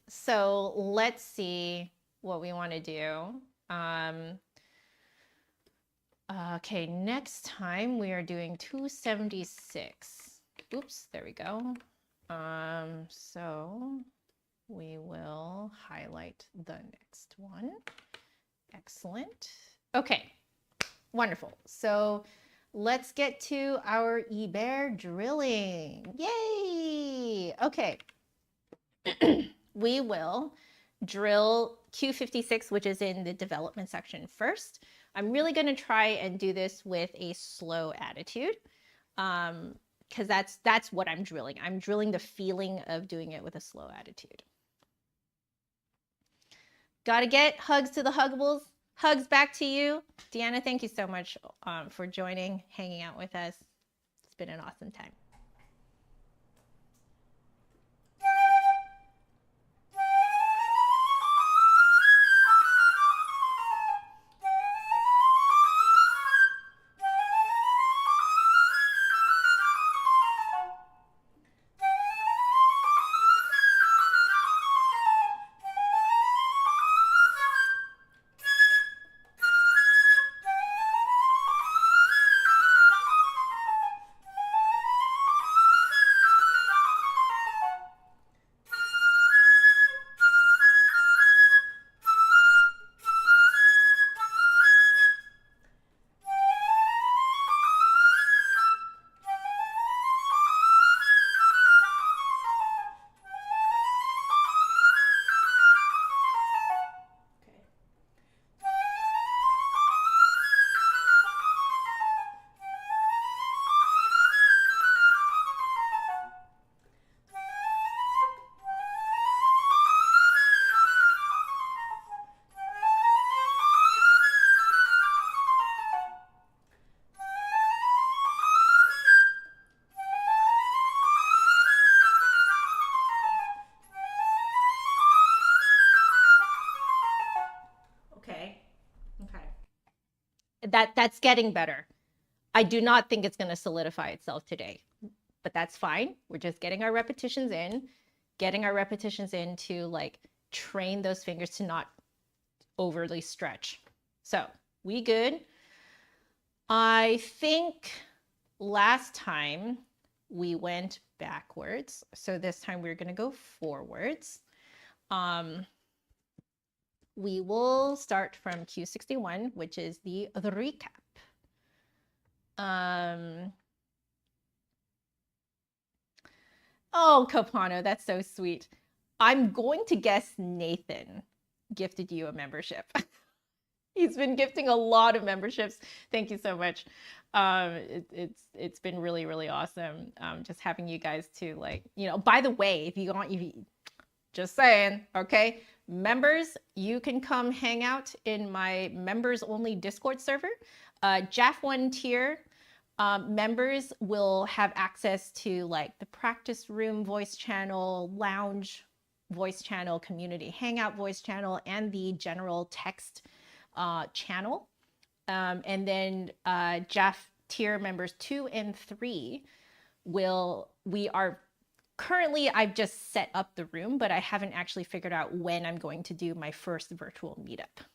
so let's see what we want to do. Okay, next time we are doing 276. Oops, there we go. So we will highlight the next one. Excellent. Okay, wonderful. So let's get to our Ibert drilling. Yay! Okay. We will drill Q56, which is in the development section first. I'm really going to try and do this with a slow attitude, because that's what I'm drilling. I'm drilling the feeling of doing it with a slow attitude. Gotta get hugs to the huggables. Hugs back to you. Deanna, thank you so much for joining, hanging out with us. It's been an awesome time. That's getting better. I do not think it's going to solidify itself today, but that's fine. We're just getting our repetitions in to like train those fingers to not overly stretch. So we good. I think last time we went backwards. So this time we're going to go forwards. We will start from Q61, which is the recap. Oh, Copano, that's so sweet. I'm going to guess Nathan gifted you a membership. He's been gifting a lot of memberships. Thank you so much. It's been really, really awesome. Just having you guys to like, you know, by the way, if you just saying, okay, members, you can come hang out in my members only Discord server. JAF1 tier members will have access to like the practice room voice channel, lounge voice channel, community hangout voice channel, and the general text channel. And then JAF tier members 2 and 3 currently, I've just set up the room, but I haven't actually figured out when I'm going to do my first virtual meetup.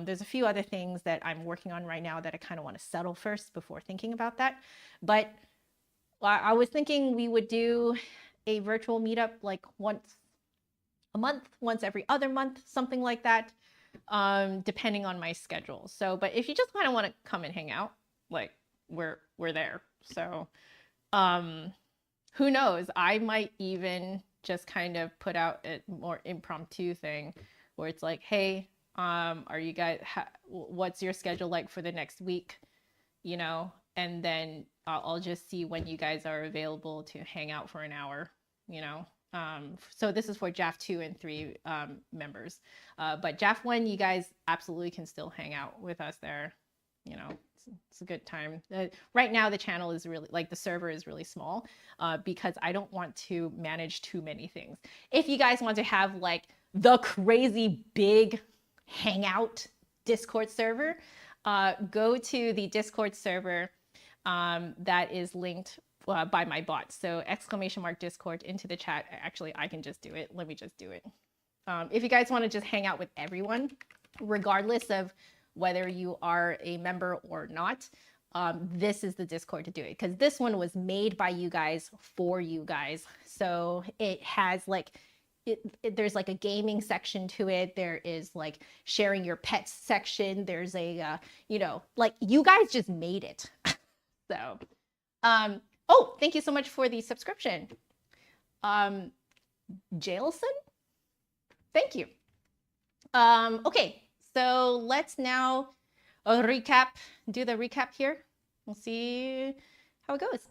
There's a few other things that I'm working on right now that I kind of want to settle first before thinking about that. But I was thinking we would do a virtual meetup like once a month, once every other month, something like that, depending on my schedule. So, but if you just kind of want to come and hang out, like we're there. So, who knows? I might even just kind of put out a more impromptu thing where it's like, hey, are you guys, what's your schedule like for the next week? You know, and then I'll just see when you guys are available to hang out for an hour, you know. So this is for JAF 2 and 3 members. But JAF 1, you guys absolutely can still hang out with us there. you know, it's a good time. Right now, the channel is really, like, the server is really small because I don't want to manage too many things. If you guys want to have like the crazy big hangout Discord server, go to the Discord server that is linked by my bot. So !Discord into the chat. Actually, I can just do it. Let me just do it. If you guys want to just hang out with everyone, regardless of whether you are a member or not, this is the Discord to do it, because this one was made by you guys for you guys. So it has like, there's like a gaming section to it. There is like sharing your pets section. There's a, you know, like you guys just made it. So, oh, thank you so much for the subscription. Jailson, thank you. Okay, so let's now do the recap here. We'll see how it goes.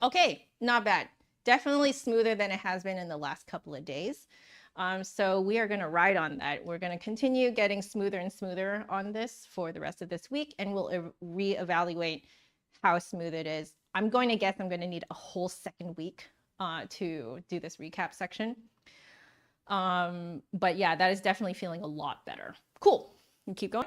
Okay, not bad. Definitely smoother than it has been in the last couple of days. So we are going to ride on that. We're going to continue getting smoother and smoother on this for the rest of this week, and we'll reevaluate how smooth it is. I'm going to guess I'm going to need a whole second week to do this recap section. But yeah, that is definitely feeling a lot better. Cool. You keep going.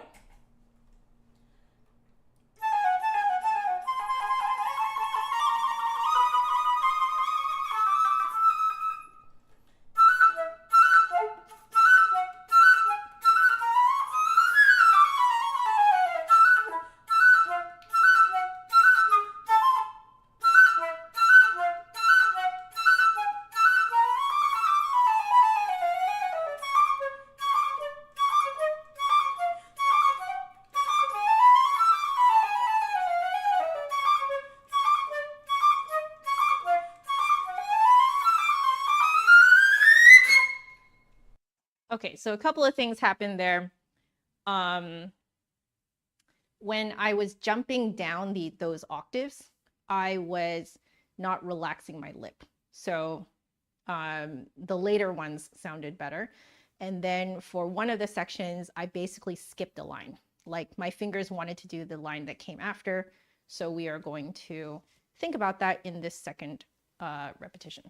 Okay, so a couple of things happened there. When I was jumping down those octaves, I was not relaxing my lip. So the later ones sounded better. And then for one of the sections, I basically skipped a line. Like my fingers wanted to do the line that came after. So we are going to think about that in this second repetition.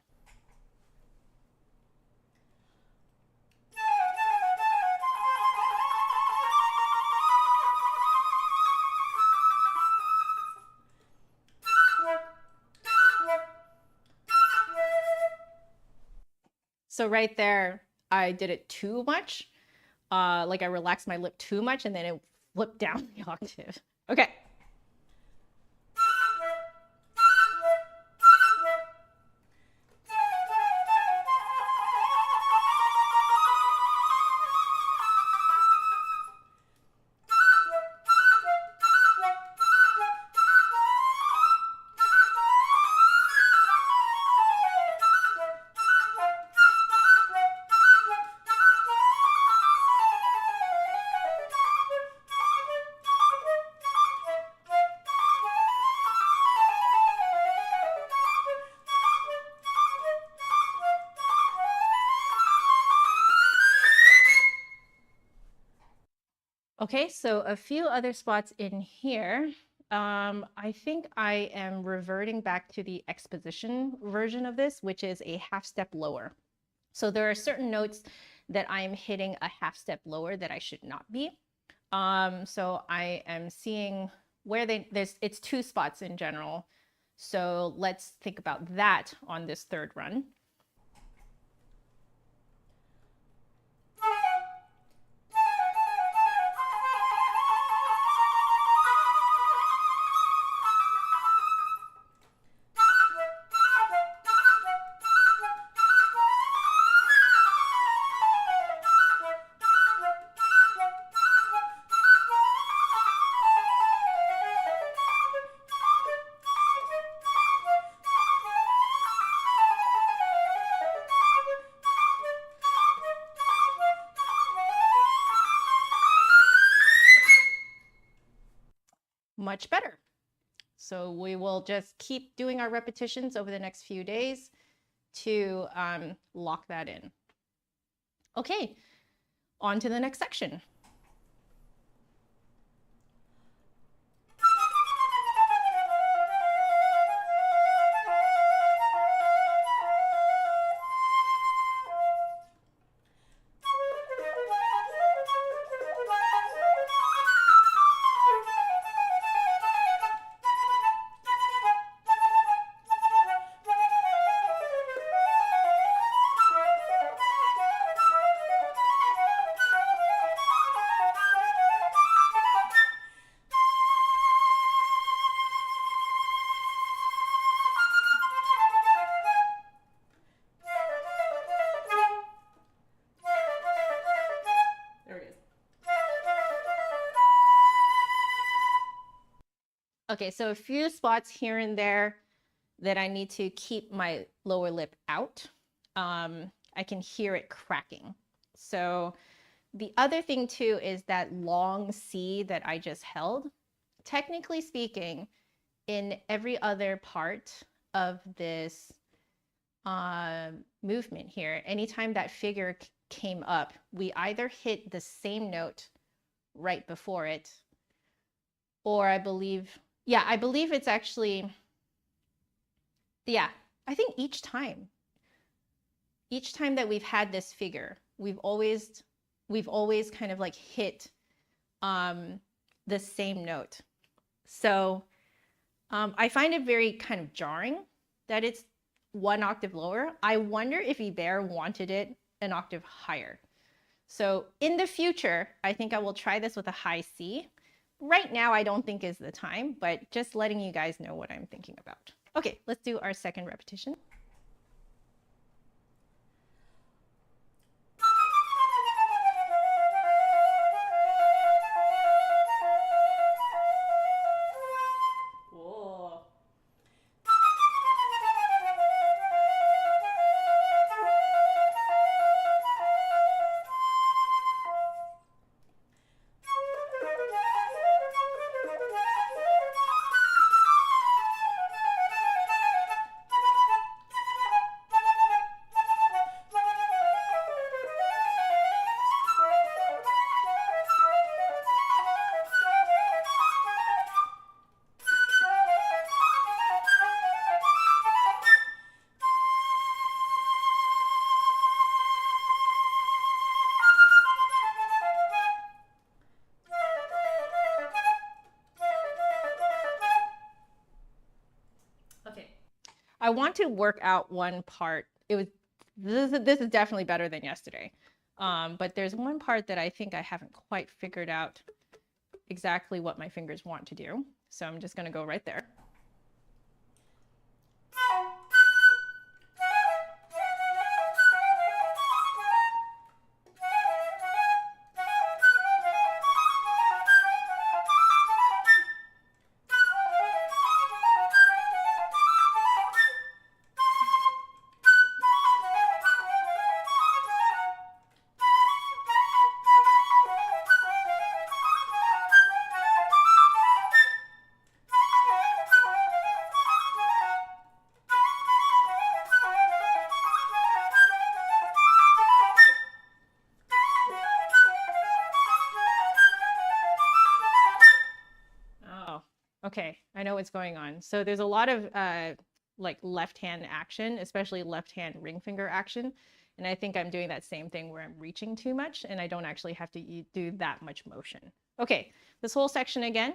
So right there, I did it too much. Like I relaxed my lip too much and then it flipped down the octave. Okay. Okay, so a few other spots in here. I think I am reverting back to the exposition version of this, which is a half step lower. So there are certain notes that I'm hitting a half step lower that I should not be. So I am seeing where it's two spots in general. So let's think about that on this third run. Much better. So we will just keep doing our repetitions over the next few days to lock that in. Okay, on to the next section. Okay, so a few spots here and there that I need to keep my lower lip out. I can hear it cracking. So the other thing too is that long C that I just held. Technically speaking, in every other part of this movement here, anytime that figure came up, we either hit the same note right before it, or I believe it's actually, I think each time that we've had this figure, we've always kind of like hit the same note. So I find it very kind of jarring that it's one octave lower. I wonder if Ibert wanted it an octave higher. So in the future, I think I will try this with a high C. Right now, I don't think is the time, but just letting you guys know what I'm thinking about. Okay, let's do our second repetition. I want to work out one part. This is definitely better than yesterday. But there's one part that I think I haven't quite figured out exactly what my fingers want to do. So I'm just going to go right there. Okay, I know what's going on. So there's a lot of like left hand action, especially left hand ring finger action. And I think I'm doing that same thing where I'm reaching too much and I don't actually have to do that much motion. Okay, this whole section again.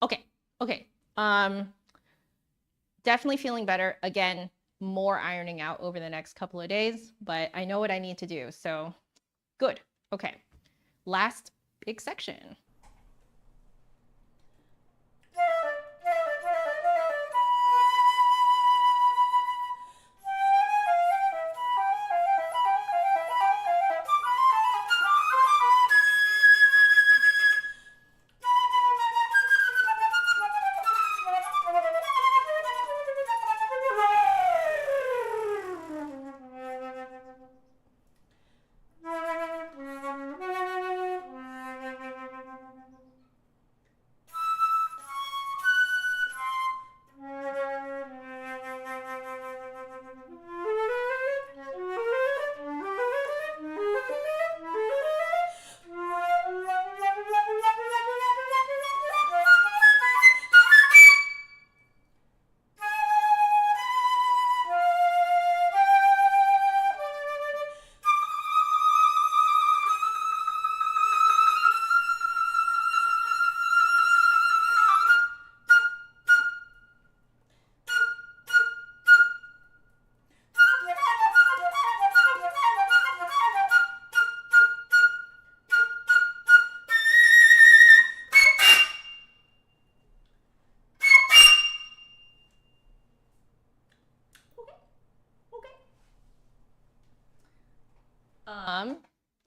Okay, okay. Definitely feeling better. Again, more ironing out over the next couple of days, but I know what I need to do, so good. Okay, last big section.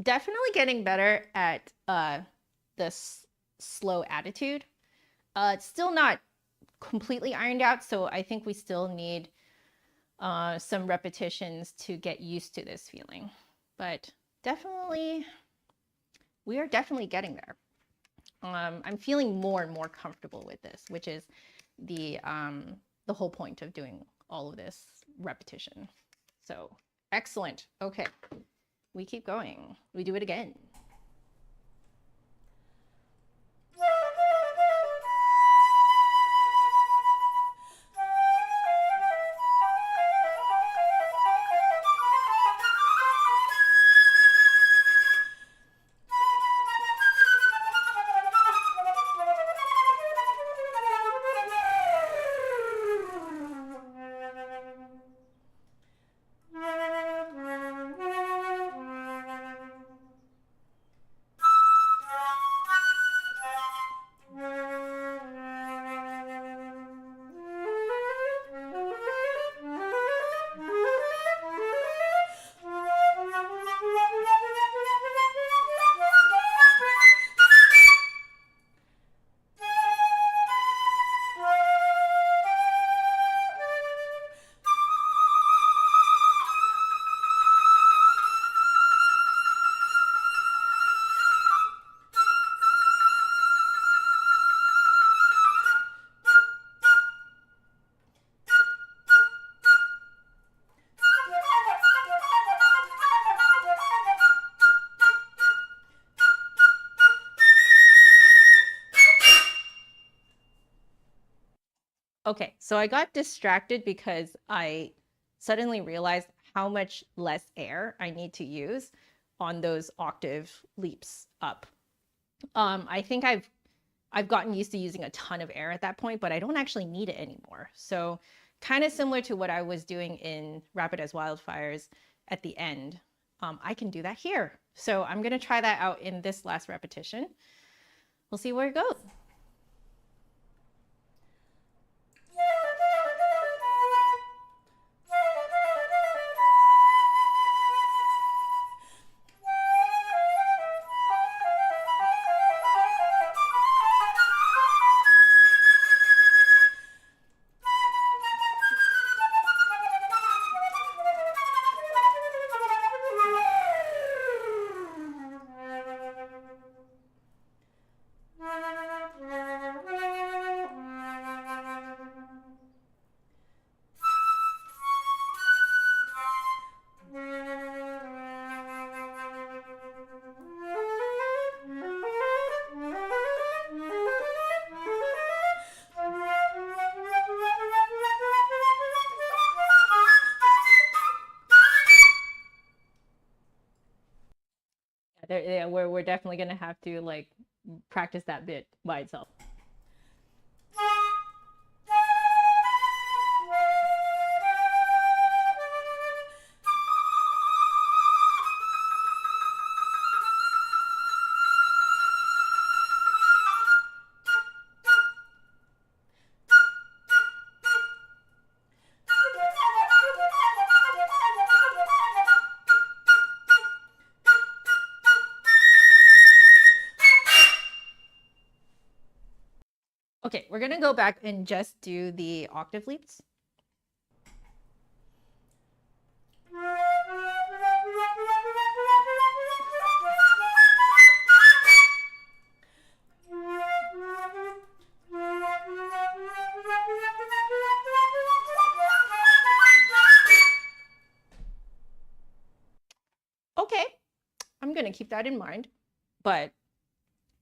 Definitely getting better at this slow attitude. It's still not completely ironed out, so I think we still need some repetitions to get used to this feeling. But definitely, we are definitely getting there. I'm feeling more and more comfortable with this, which is the whole point of doing all of this repetition. So excellent. Okay. We keep going. We do it again. Okay, so I got distracted because I suddenly realized how much less air I need to use on those octave leaps up. I think I've gotten used to using a ton of air at that point, but I don't actually need it anymore. So kind of similar to what I was doing in Rapid as Wildfires at the end. I can do that here. So I'm going to try that out in this last repetition. We'll see where it goes. Yeah, we're definitely gonna have to like practice that bit by itself. Okay, we're gonna go back and just do the octave leaps. Okay, I'm gonna keep that in mind, but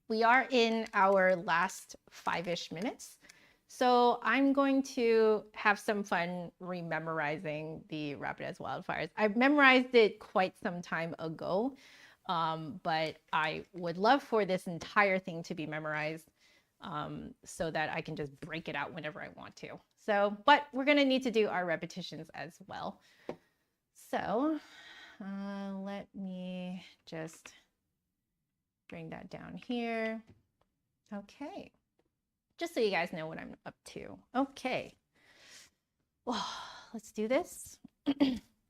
we are in our last 5-ish minutes. So I'm going to have some fun rememorizing the Rapid as Wildfires. I've memorized it quite some time ago, but I would love for this entire thing to be memorized so that I can just break it out whenever I want to. So, but we're gonna need to do our repetitions as well. So let me just bring that down here. Okay. Just so you guys know what I'm up to. Okay. Well, let's do this. Okay.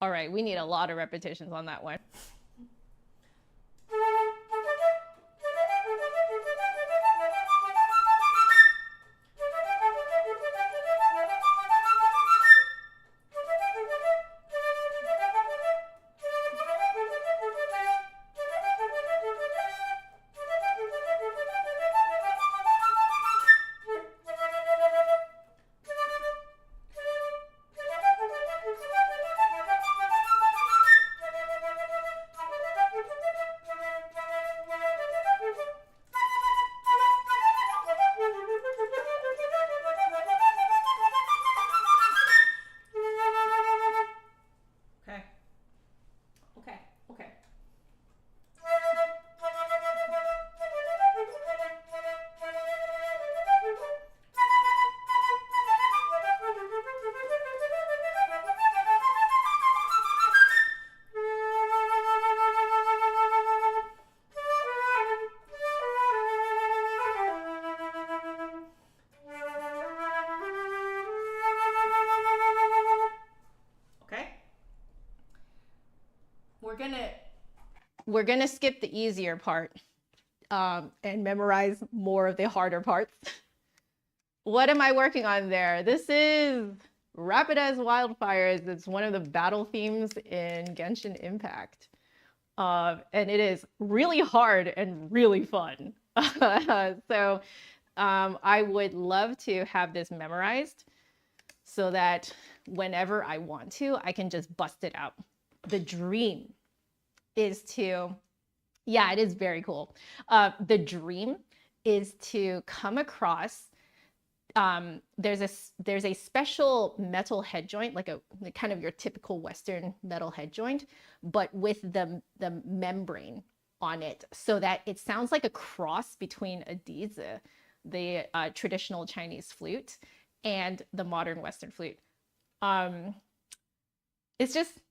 All right, we need a lot of repetitions on that one. we're gonna skip the easier part and memorize more of the harder parts. What am I working on there? This is Rapid as Wildfires. It's one of the battle themes in Genshin Impact. And it is really hard and really fun. So I would love to have this memorized so that whenever I want to, I can just bust it out. The dream is to, yeah, it is very cool. The dream is to come across, there's a special metal head joint, like a kind of your typical Western metal head joint, but with the membrane on it, so that it sounds like a cross between a dizi, the traditional Chinese flute, and the modern Western flute. It's just,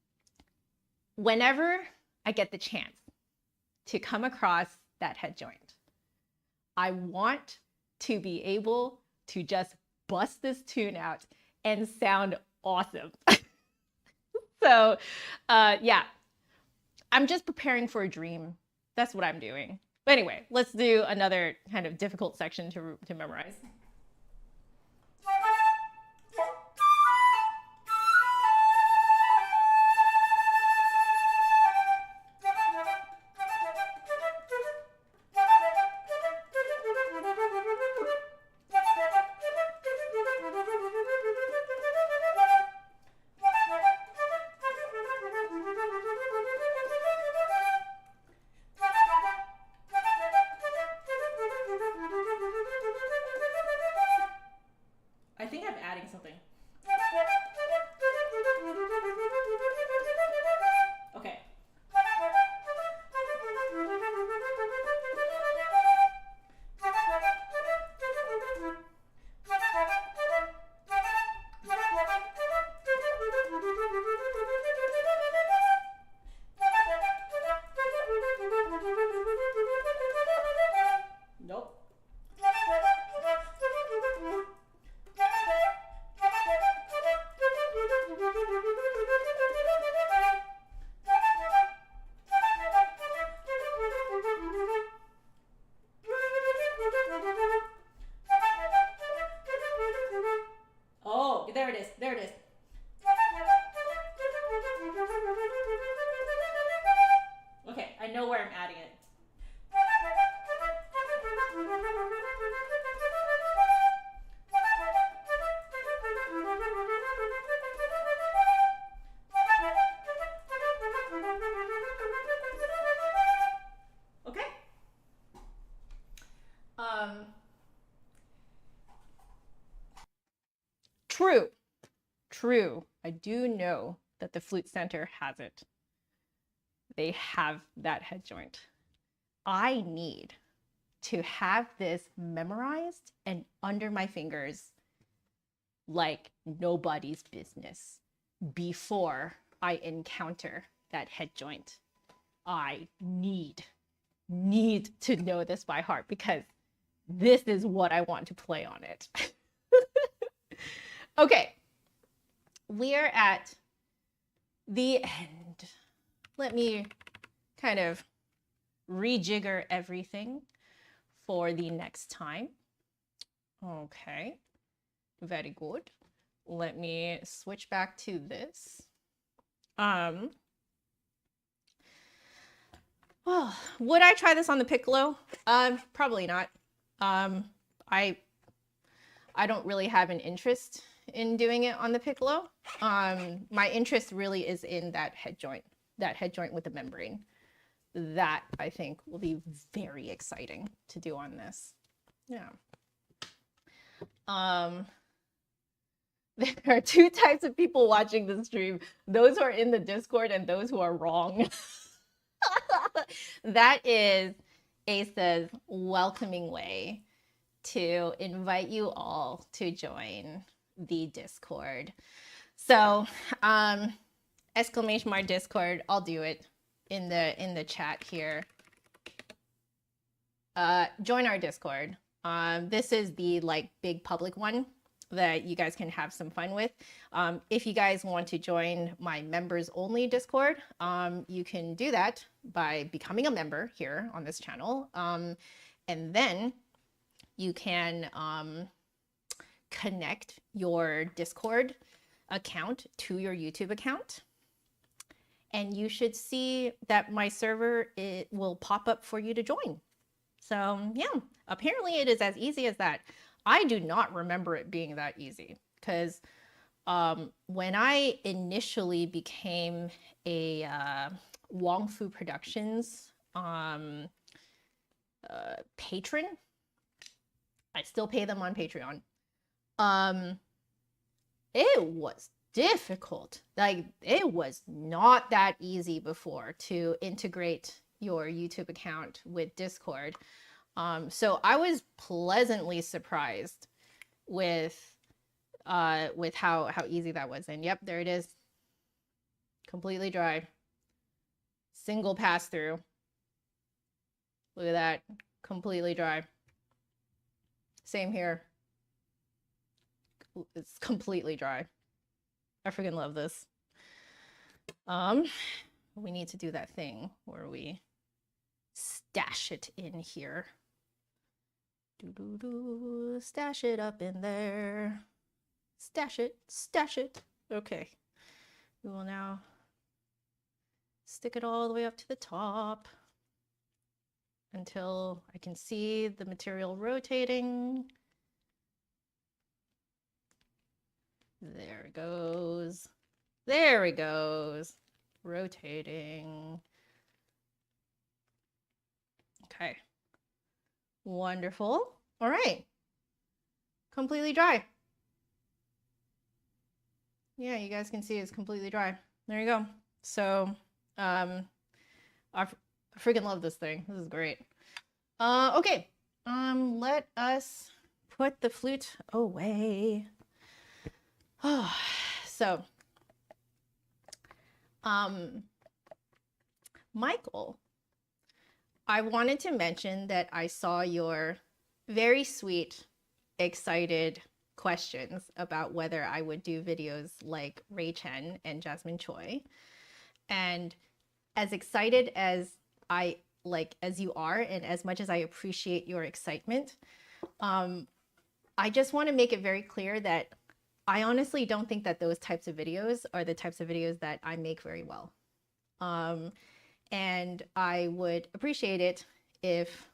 whenever I get the chance to come across that head joint, I want to be able to just bust this tune out and sound awesome. So yeah, I'm just preparing for a dream. That's what I'm doing. But anyway, let's do another kind of difficult section to memorize. I think I'm adding something. Okay. Nope. Oh, there it is. There it is. Okay, I know where I'm adding it. Okay. True. I do know that the Flute Center has it. They have that head joint. I need to have this memorized and under my fingers like nobody's business before I encounter that head joint. I need to know this by heart, because this is what I want to play on it. Okay, we are at the end. Let me kind of rejigger everything for the next time. Okay, very good. Let me switch back to this. Well, would I try this on the piccolo? Probably not. I don't really have an interest in doing it on the piccolo. My interest really is in that head joint with the membrane. That I think will be very exciting to do on this. Yeah. There are two types of people watching the stream: those who are in the Discord and those who are wrong. That is Asa's welcoming way to invite you all to join the Discord. So exclamation mark Discord, I'll do it in the chat here. Join our Discord. This is the like big public one. that you guys can have some fun with. If you guys want to join my members only Discord, you can do that by becoming a member here on this channel. And then you can connect your Discord account to your YouTube account. And you should see that my server, it will pop up for you to join. So yeah, apparently it is as easy as that. I do not remember it being that easy because when I initially became a Wong Fu Productions patron, I still pay them on Patreon. It was difficult. Like, it was not that easy before to integrate your YouTube account with Discord. So I was pleasantly surprised with how easy that was. And yep, there it is. Completely dry. Single pass through. Look at that. Completely dry. Same here. It's completely dry. I freaking love this. We need to do that thing where we stash it in here. Stash it up in there. Stash it, stash it. Okay. We will now stick it all the way up to the top until I can see the material rotating. There it goes. There it goes. Rotating. Okay. Wonderful. All right. Completely dry. Yeah, you guys can see it's completely dry. There you go. So, I freaking love this thing. This is great. Okay. Let us put the flute away. So, Michael, I wanted to mention that I saw your very sweet, excited questions about whether I would do videos like Ray Chen and Jasmine Choi. And as excited as you are, and as much as I appreciate your excitement, I just want to make it very clear that I honestly don't think that those types of videos are the types of videos that I make very well. And I would appreciate it if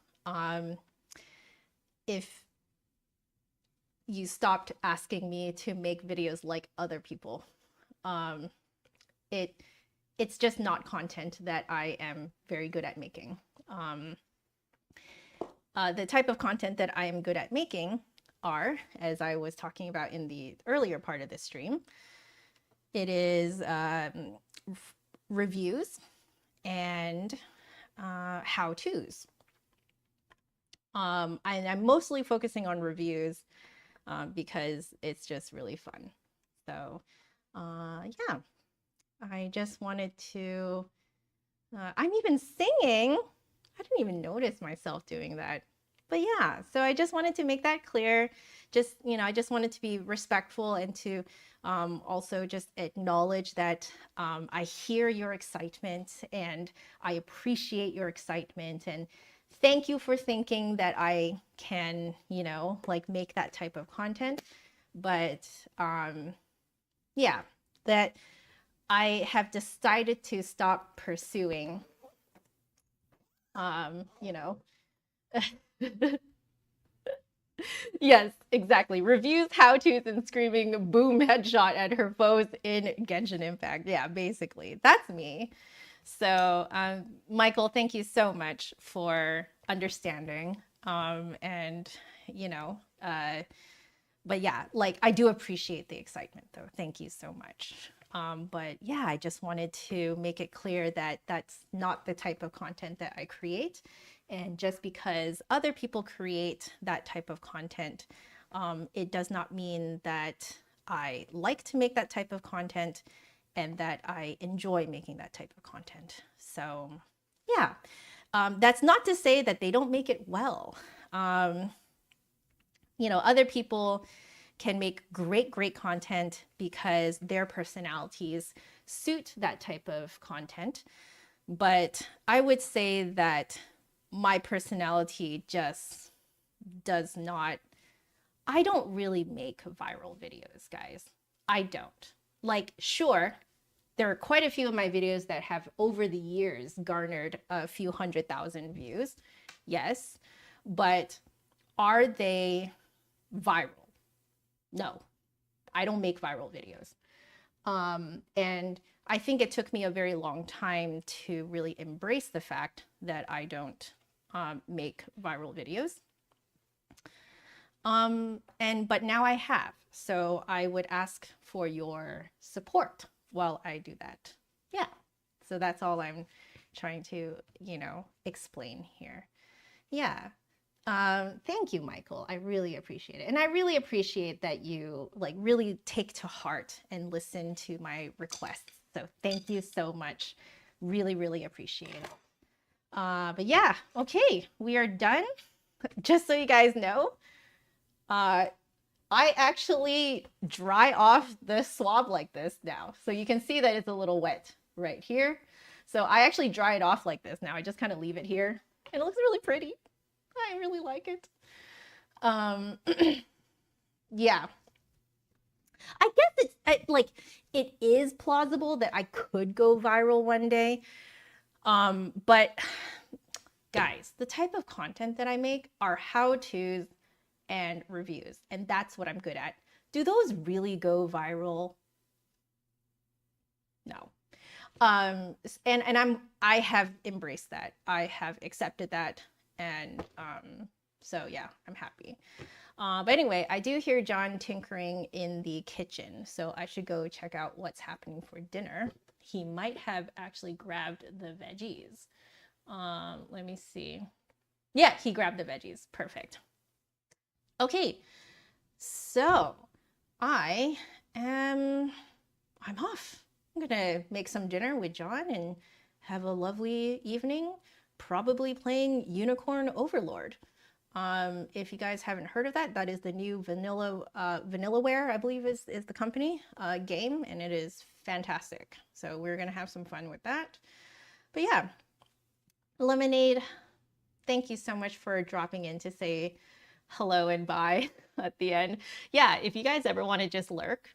you stopped asking me to make videos like other people. It's just not content that I am very good at making. The type of content that I am good at making are, as I was talking about in the earlier part of this stream, it is reviews and how-tos. And I'm mostly focusing on reviews because it's just really fun. So yeah, I just wanted to, I'm even singing. I didn't even notice myself doing that. But yeah, so I just wanted to make that clear. Just, I just wanted to be respectful and to also just acknowledge that I hear your excitement and I appreciate your excitement. And thank you for thinking that I can, make that type of content. But yeah, that I have decided to stop pursuing, Yes, exactly. Reviews, how-tos, and screaming boom headshot at her foes in Genshin Impact. Yeah, basically. That's me. So, Michael, thank you so much for understanding. But yeah, I do appreciate the excitement, though. Thank you so much. But yeah, I just wanted to make it clear that that's not the type of content that I create. And just because other people create that type of content, it does not mean that I like to make that type of content and that I enjoy making that type of content. So yeah, that's not to say that they don't make it well. Other people can make great, great content because their personalities suit that type of content. But I would say that my personality just does not, I don't really make viral videos, guys. I don't. Like, sure, there are quite a few of my videos that have over the years garnered a few 100,000 views. Yes, but are they viral? No, I don't make viral videos. And I think it took me a very long time to really embrace the fact that I don't make viral videos. But now I have, so I would ask for your support while I do that. Yeah, so that's all I'm trying to, explain here. Yeah. Thank you, Michael. I really appreciate it. And I really appreciate that you really take to heart and listen to my requests. So thank you so much. Really, really appreciate it. But yeah, okay, we are done. Just so you guys know, I actually dry off the swab like this now. So you can see that it's a little wet right here. So I actually dry it off like this now. I just kind of leave it here and it looks really pretty. I really like it. Yeah. I guess it is plausible that I could go viral one day. But guys, the type of content that I make are how-tos and reviews, and that's what I'm good at. Do those really go viral? No. And I have embraced that. I have accepted that. And so yeah, I'm happy. But anyway, I do hear John tinkering in the kitchen, so I should go check out what's happening for dinner. He might have actually grabbed the veggies. Let me see. Yeah, he grabbed the veggies. Perfect. Okay, so I'm off. I'm gonna make some dinner with John and have a lovely evening, probably playing Unicorn Overlord. If you guys haven't heard of that, that is the new Vanillaware, I believe is the company game, and it is fantastic. So we're gonna have some fun with that. But yeah, Lemonade, thank you so much for dropping in to say hello and bye at the end. Yeah, if you guys ever want to just lurk,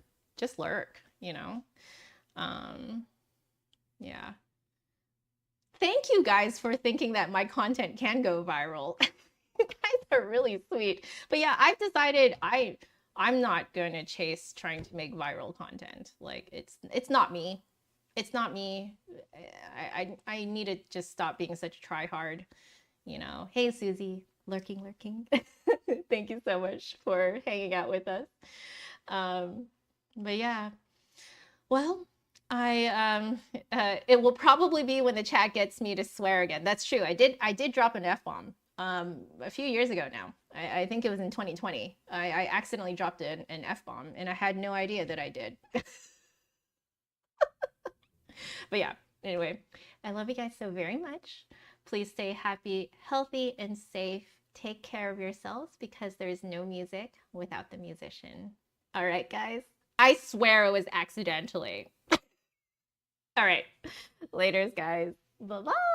yeah. Thank you guys for thinking that my content can go viral. You guys are really sweet. But yeah, I've decided I'm not going to chase trying to make viral content. Like it's not me. It's not me. I need to just stop being such a tryhard, Hey Susie, lurking. Thank you so much for hanging out with us. But yeah, well, it will probably be when the chat gets me to swear again. That's true. I did drop an F-bomb a few years ago now. I think it was in 2020. I accidentally dropped an F-bomb and I had no idea that I did. But yeah, anyway, I love you guys so very much. Please stay happy, healthy, and safe. Take care of yourselves because there's no music without the musician. All right, guys. I swear it was accidentally. All right. Laters, guys. Bye-bye.